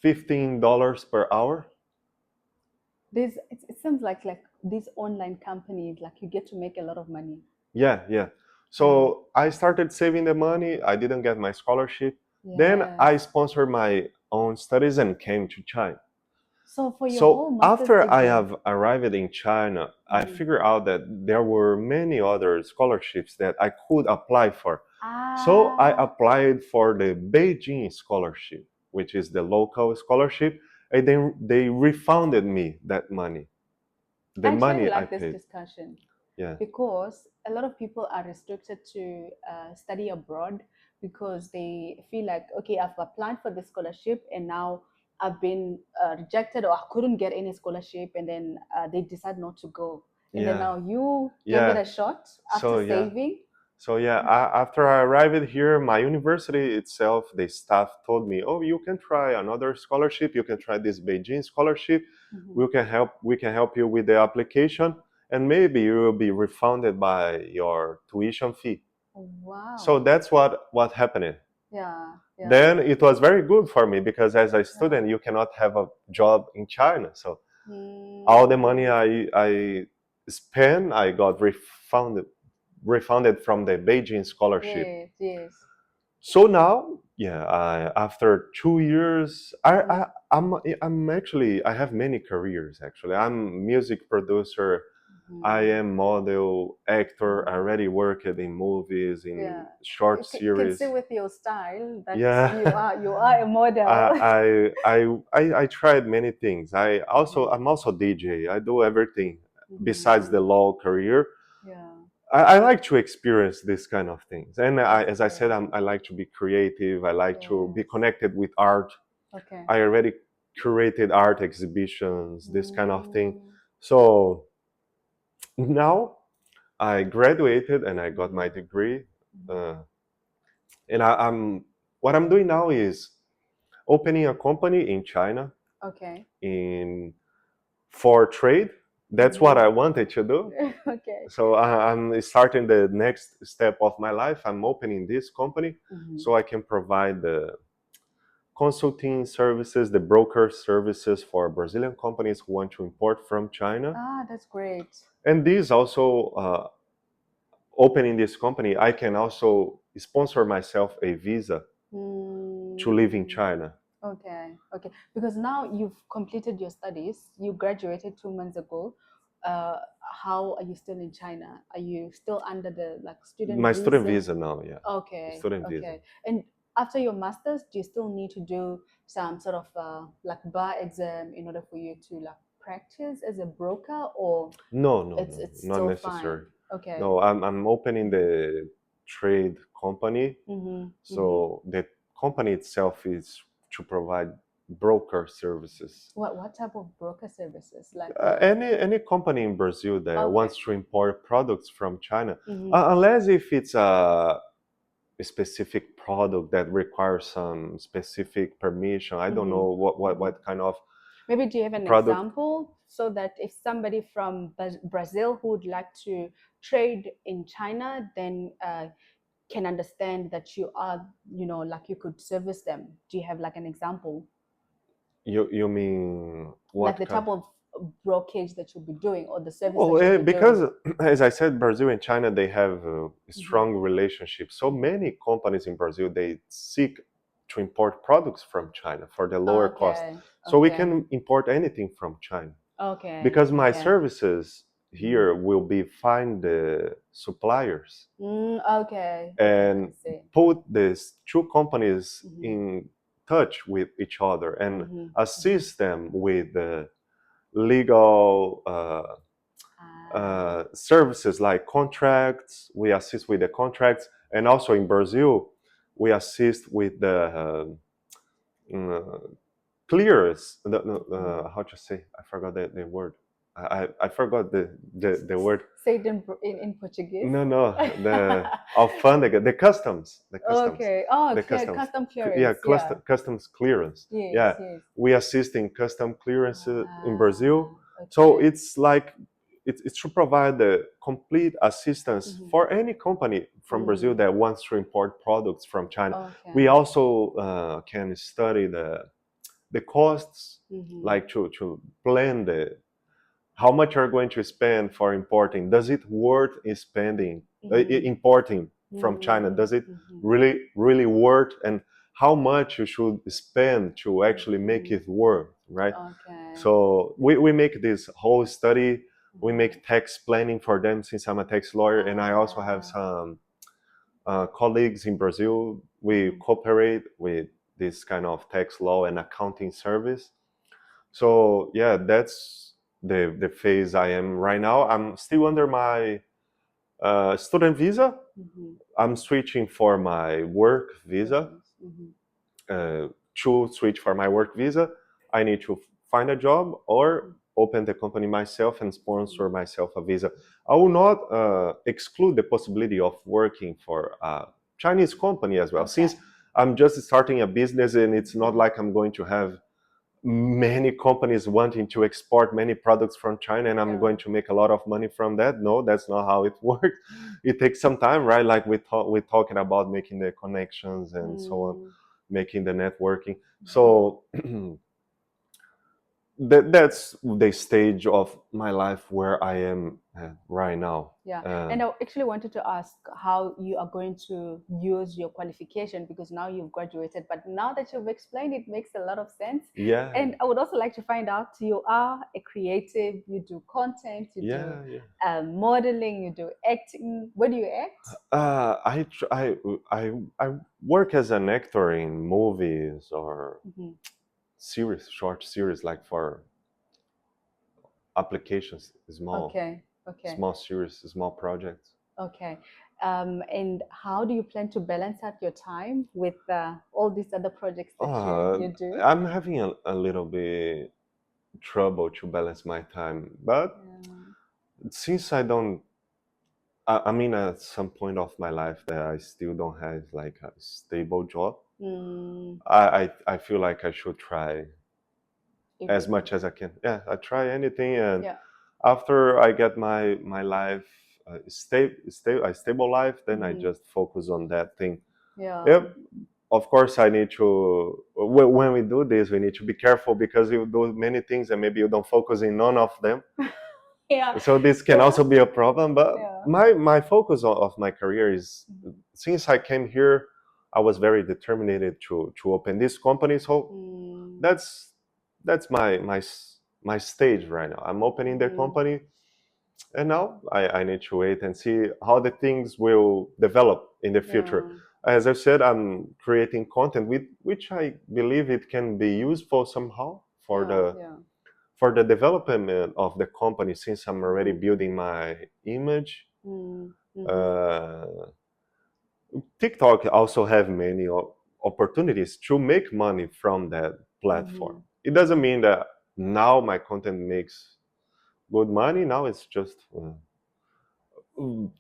$15 per hour. It seems like these online companies, like you get to make a lot of money. Yeah. So I started saving the money. I didn't get my scholarship. Then I sponsored my own studies and came to China. So for your whole master's after I degree- have arrived in China, I figured out that there were many other scholarships that I could apply for. So I applied for the Beijing scholarship, which is the local scholarship, and then they refunded me that money. The money I paid. This discussion. Yeah. Because a lot of people are restricted to study abroad because they feel like, okay, I've applied for the scholarship and now I've been rejected, or I couldn't get any scholarship, and then they decide not to go. And then now you give it a shot after saving. So yeah, after I arrived here, my university itself, the staff told me, "Oh, you can try another scholarship. You can try this Beijing scholarship. We can help you with the application, and maybe you will be refunded by your tuition fee." Wow. So that's what happened. Yeah. Then it was very good for me because as a student, you cannot have a job in China. So all the money I spent, I got refunded from the Beijing scholarship. Yes. So now Yeah, after 2 years, I'm actually I have many careers actually. I'm music producer. I am model, actor. I already worked in movies, in short You can series. see with your style that Yeah, you are a model. I tried many things. I'm also DJ. I do everything besides the law career. Yeah. I like to experience this kind of things, and as I said, Okay. I like to be creative. I like to be Yes. connected with art. Okay. I already curated art exhibitions, this kind of thing. Mm. So now I graduated and I got my Mhm. degree, Mhm. uh, and I'm what I'm doing now is opening a company in China Okay. in for trade. That's what I wanted to do. Okay. So I'm starting the next step of my life. I'm opening this company so I can provide the consulting services, the broker services for Brazilian companies who want to import from China. Ah, that's great. And this also, opening this company, I can also sponsor myself a visa to live in China. Okay, okay. Because now you've completed your studies, you graduated 2 months ago. Uh, how are you still in China? Are you still under the like student My student visa? visa now, yeah. Okay, Student visa. okay. And after your masters, do you still need to do some sort of like bar exam in order for you to like practice as a broker, or No, no, it's no, it's not still fine? necessary. Okay. No, I'm opening the trade company. Mm-hmm. Mm-hmm. So the company itself is to provide broker services. What type of broker services? Like Any company in Brazil that okay. wants to import products from China, Mm-hmm. unless if it's a specific product that requires some specific permission. I don't Mm-hmm. know Mm-hmm. what kind of Maybe do you have an product. example so that if somebody from Brazil who would like to trade in China, then can understand that you are, like you could service them? Do you have like an example, You mean like what the kind? type of brokerage that you'll be doing or the service Well, that you'll be doing? because as I said, Brazil and China they have a Mm-hmm. strong relationship. So many companies in Brazil they seek to import products from China for the lower cost. Okay. So we Okay. can import anything from China Okay. because my Okay. services here will be find the suppliers Okay. Okay. I and see. put these two companies Mm-hmm. in touch with each other and Mm-hmm. assist them with the legal services like contracts. We assist with the contracts, and also in Brazil, we assist with the clearance. How to say? I forgot the word. I forgot the word. Say it in Portuguese. No, no, the alfândega, Okay. Oh, the clear customs. custom Yeah, clearance. Yeah. customs clearance. Yes. Yeah, Yes. we assist in custom clearance in Brazil. So Okay. it's like it's to provide the complete assistance Mm-hmm. for any company from Brazil Mm. that wants to import products from China. We Okay. also can study the costs, Mm-hmm. like to plan the how much you're going to spend for importing. Does it worth spending Mm-hmm. importing from China? Does it Mm-hmm. really worth, and how much you should spend to actually make Mm-hmm. it worth, right? Okay. So we make this whole study. We Mm-hmm. make tax planning for them since I'm a tax lawyer, and I also have Ah. some colleagues in Brazil. We Mm-hmm. cooperate with this kind of tax law and accounting service. So yeah, that's the phase I am right now. I'm still under my student visa. Mm-hmm. I'm switching for my work visa. Business. Mm-hmm. To switch for my work visa, I need to find a job or open the company myself and sponsor myself a visa. I will not exclude the possibility of working for a Chinese company as well, Okay. since I'm just starting a business and it's not like I'm going to have many companies wanting to export many products from China and I'm going to make a lot of money from that. No, that's not how it works. It takes some time, right? Like we're talking about making the connections and so on, making the networking. So that's the stage of my life where I am right now. Yeah, and I actually wanted to ask how you are going to use your qualification, because now you've graduated, but now that you've explained, it makes a lot of sense. Yeah. And I would also like to find out, you are a creative, you do content, you do modeling, you do acting. Where do you act? I work as an actor in movies or series, short series, like for applications, Okay. small series, small projects. Okay. And how do you plan to balance out your time with all these other projects that you do? I'm having a little bit trouble to balance my time, but since I don't, I mean, at some point of my life that I still don't have like a stable job, I feel like I should try as much as I can. Yeah, I try anything, and after I get my life a stable life, then I just focus on that thing. Yeah. Of course, I need to. When we do this, we need to be careful because you do many things and maybe you don't focus in none of them. Yeah. So this can also be a problem. But my focus of my career is since I came here, I was very determined to open this company. So that's my stage right now. I'm opening the company, and now I need to wait and see how the things will develop in the future. As I said, I'm creating content with which I believe it can be useful somehow for the development of the company, since I'm already building my image. TikTok also have many opportunities to make money from that platform. It doesn't mean that now my content makes good money. Now it's just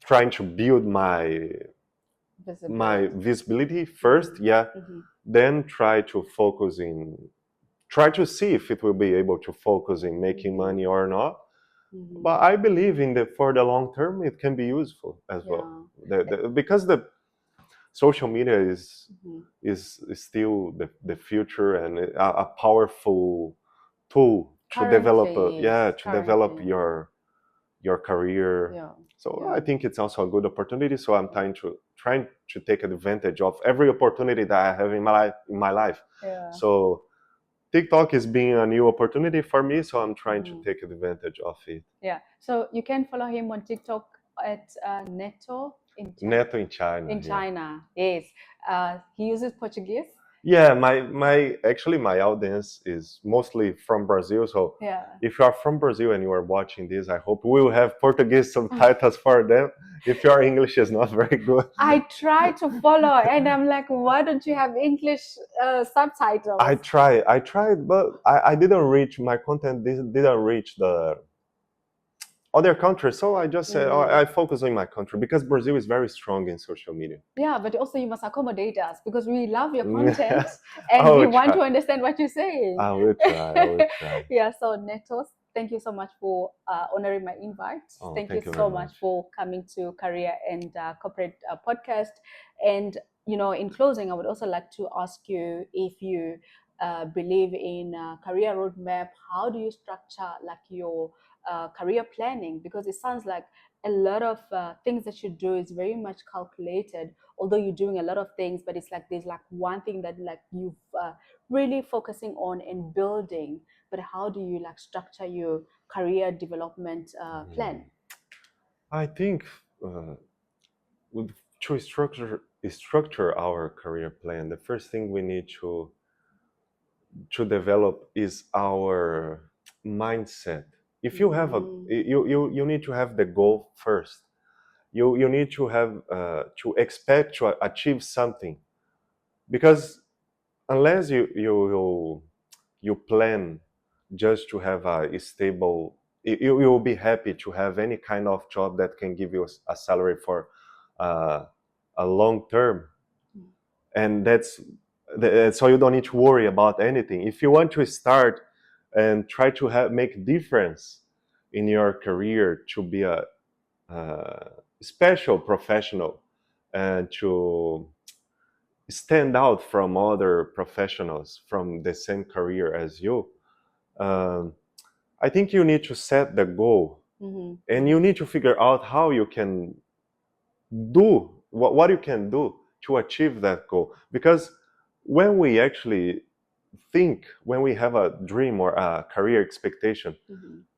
trying to build my visibility first, then try to see if it will be able to focus in making money or not. But I believe for the long term it can be useful as well, because the social media is still the future and a powerful tool to develop your career. So I think it's also a good opportunity. So I'm trying to take advantage of every opportunity that I have in my life. So TikTok is being a new opportunity for me, so I'm trying to take advantage of it. Yeah. So you can follow him on TikTok at Neto in China. Neto in China. In China, yes. He uses Portuguese. Yeah, my audience is mostly from Brazil. So if you are from Brazil and you are watching this, I hope we will have Portuguese subtitles for them. If your English is not very good, I try to follow, and I'm like, why don't you have English subtitles? I tried, but I didn't reach my content. Didn't reach the other countries, so I just said I focus on my country because Brazil is very strong in social media. Yeah, but also you must accommodate us because we love your content and we want to understand what you're saying. I will try. Yeah, so Neto, thank you so much for honoring my invite. Thank you so much for coming to Career and Corporate Podcast. And in closing, I would also like to ask you if you believe in career roadmap. How do you structure like your career planning? Because it sounds like a lot of things that you do is very much calculated, although you're doing a lot of things, but it's like there's like one thing that like you've really focusing on and building. But how do you like structure your career development plan? I think to structure our career plan, the first thing we need to develop is our mindset. If you have you need to have the goal first. You need to have to expect to achieve something, because unless you plan just to have a stable, you will be happy to have any kind of job that can give you a salary for a long term, and so you don't need to worry about anything. If you want to start and try to make difference in your career, to be a special professional and to stand out from other professionals from the same career as you, I think you need to set the goal, and you need to figure out how you can do what you can do to achieve that goal. Because when we actually think, when we have a dream or a career expectation,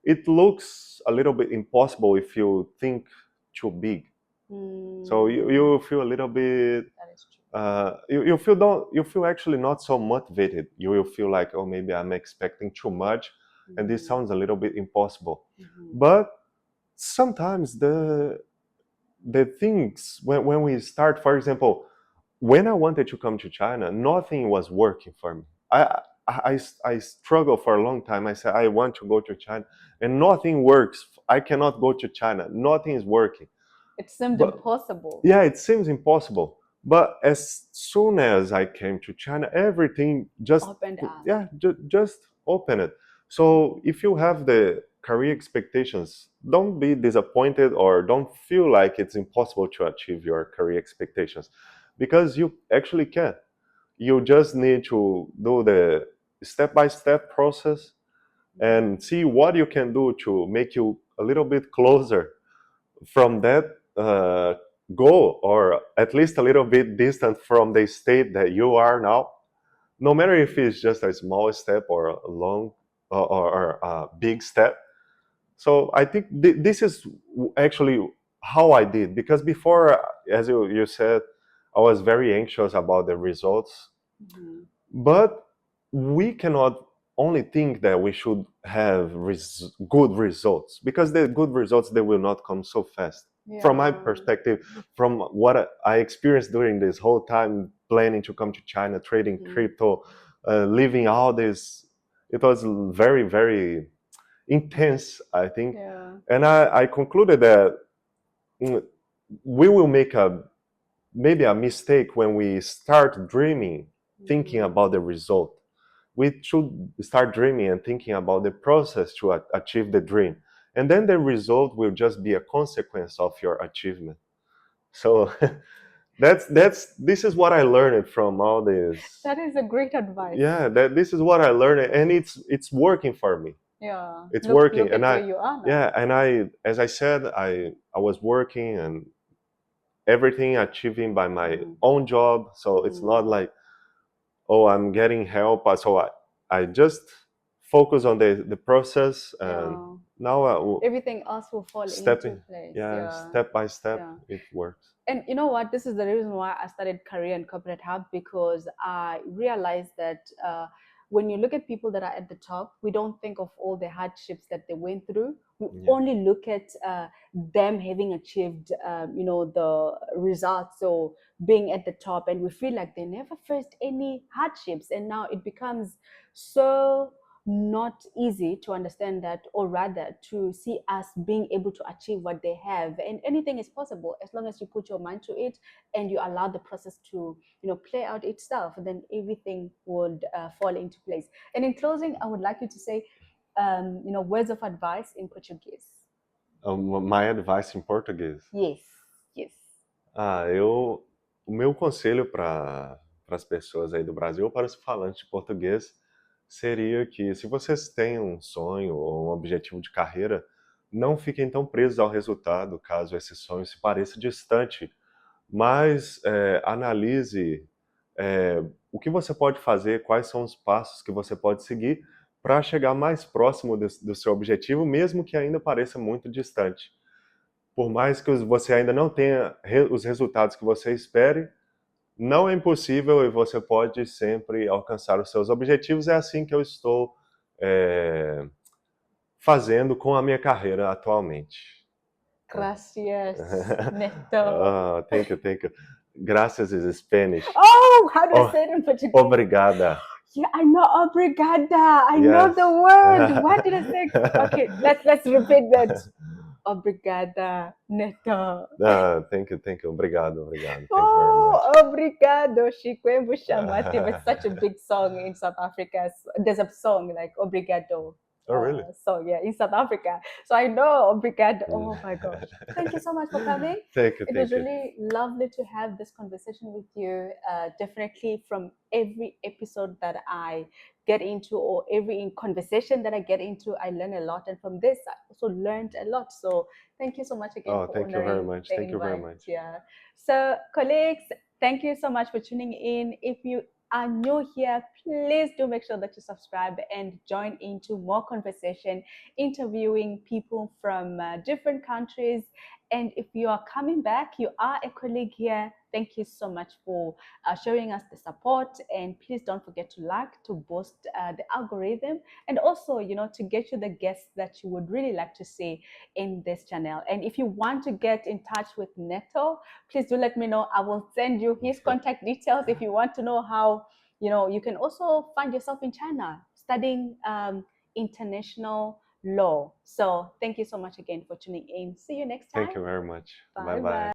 it looks a little bit impossible if you think too big. So you feel a little bit. You feel actually not so motivated. You will feel like, oh, maybe I'm expecting too much, and this sounds a little bit impossible. But sometimes the things, when we start, for example, when I wanted to come to China, nothing was working for me. I struggled for a long time. I said I want to go to China, and nothing works. I cannot go to China. Nothing is working. It seemed impossible. Yeah, it seems impossible. But as soon as I came to China, everything just opened up. Yeah, just open it. So if you have the career expectations, don't be disappointed or don't feel like it's impossible to achieve your career expectations, because you actually can. You just need to do the step-by-step process and see what you can do to make you a little bit closer from that goal, or at least a little bit distant from the state that you are now, no matter if it's just a small step or a long or a big step. So I think this is actually how I did, because before, as you said, I was very anxious about the results. But we cannot only think that we should have good results, because the good results, they will not come so fast. From my perspective, from what I experienced during this whole time planning to come to China, trading crypto, living all this, it was very, very intense, I think. And I concluded that we will make maybe a mistake when we start dreaming, thinking about the result. We should start dreaming and thinking about the process to achieve the dream, and then the result will just be a consequence of your achievement. So this is what I learned from all this. That is a great advice. Yeah, this is what I learned, and it's working for me. Yeah, it's working. Look And at where you are now. Yeah, and as I said, I was working and everything achieving by my own job. So it's not like, oh, I'm getting help. So I just focus on the process, and now everything else will fall into place. Step by step, it works. And you know what? This is the reason why I started Career and Corporate Hub, because I realized that when you look at people that are at the top, we don't think of all the hardships that they went through. We only look at them having achieved, the results, or being at the top, and we feel like they never faced any hardships. And now it becomes so not easy to understand that, or rather to see us being able to achieve what they have. And anything is possible as long as you put your mind to it and you allow the process to play out itself. Then everything would fall into place. And in closing, I would like you to say words of advice in Portuguese. My advice in Portuguese? Yes. O meu conselho para as pessoas aí do Brasil, para os falantes de português, seria que, se vocês têm um sonho ou um objetivo de carreira, não fiquem tão presos ao resultado, caso esse sonho se pareça distante, mas analise o que você pode fazer, quais são os passos que você pode seguir para chegar mais próximo do seu objetivo, mesmo que ainda pareça muito distante. Por mais que você ainda não tenha os resultados que você espere, não é impossível e você pode sempre alcançar os seus objetivos. É assim que eu estou fazendo com a minha carreira atualmente. Gracias, Neto. Thank you. Gracias is Spanish. Oh, how do I say it in Portuguese? Obrigada. Yeah, I know obrigada. I know the word. What did I say? Okay, let's repeat that. Obrigada, Neto. Thank you. Obrigado. Oh, obrigado, Chico. It's such a big song in South Africa. There's a song like Obrigado. Oh, really? So yeah, in South Africa. So I know obrigado. Oh my gosh. Thank you so much for coming. Thank you. It was really lovely to have this conversation with you. Definitely from every episode that I get into, or every conversation that I get into, I learn a lot. And from this, I also learned a lot. So thank you so much again for thank you very honoring much. the Thank you very invite. much. Yeah. So colleagues, thank you so much for tuning in. If you are new here, please do make sure that you subscribe and join into more conversation, interviewing people from different countries. And if you are coming back, you are a colleague here, thank you so much for showing us the support. And please don't forget to like, to boost the algorithm, and also, to get you the guests that you would really like to see in this channel. And if you want to get in touch with Neto, please do let me know. I will send you his contact details if you want to know how, you can also find yourself in China studying international law. So thank you so much again for tuning in. See you next time. Thank you very much. Bye Bye bye. bye.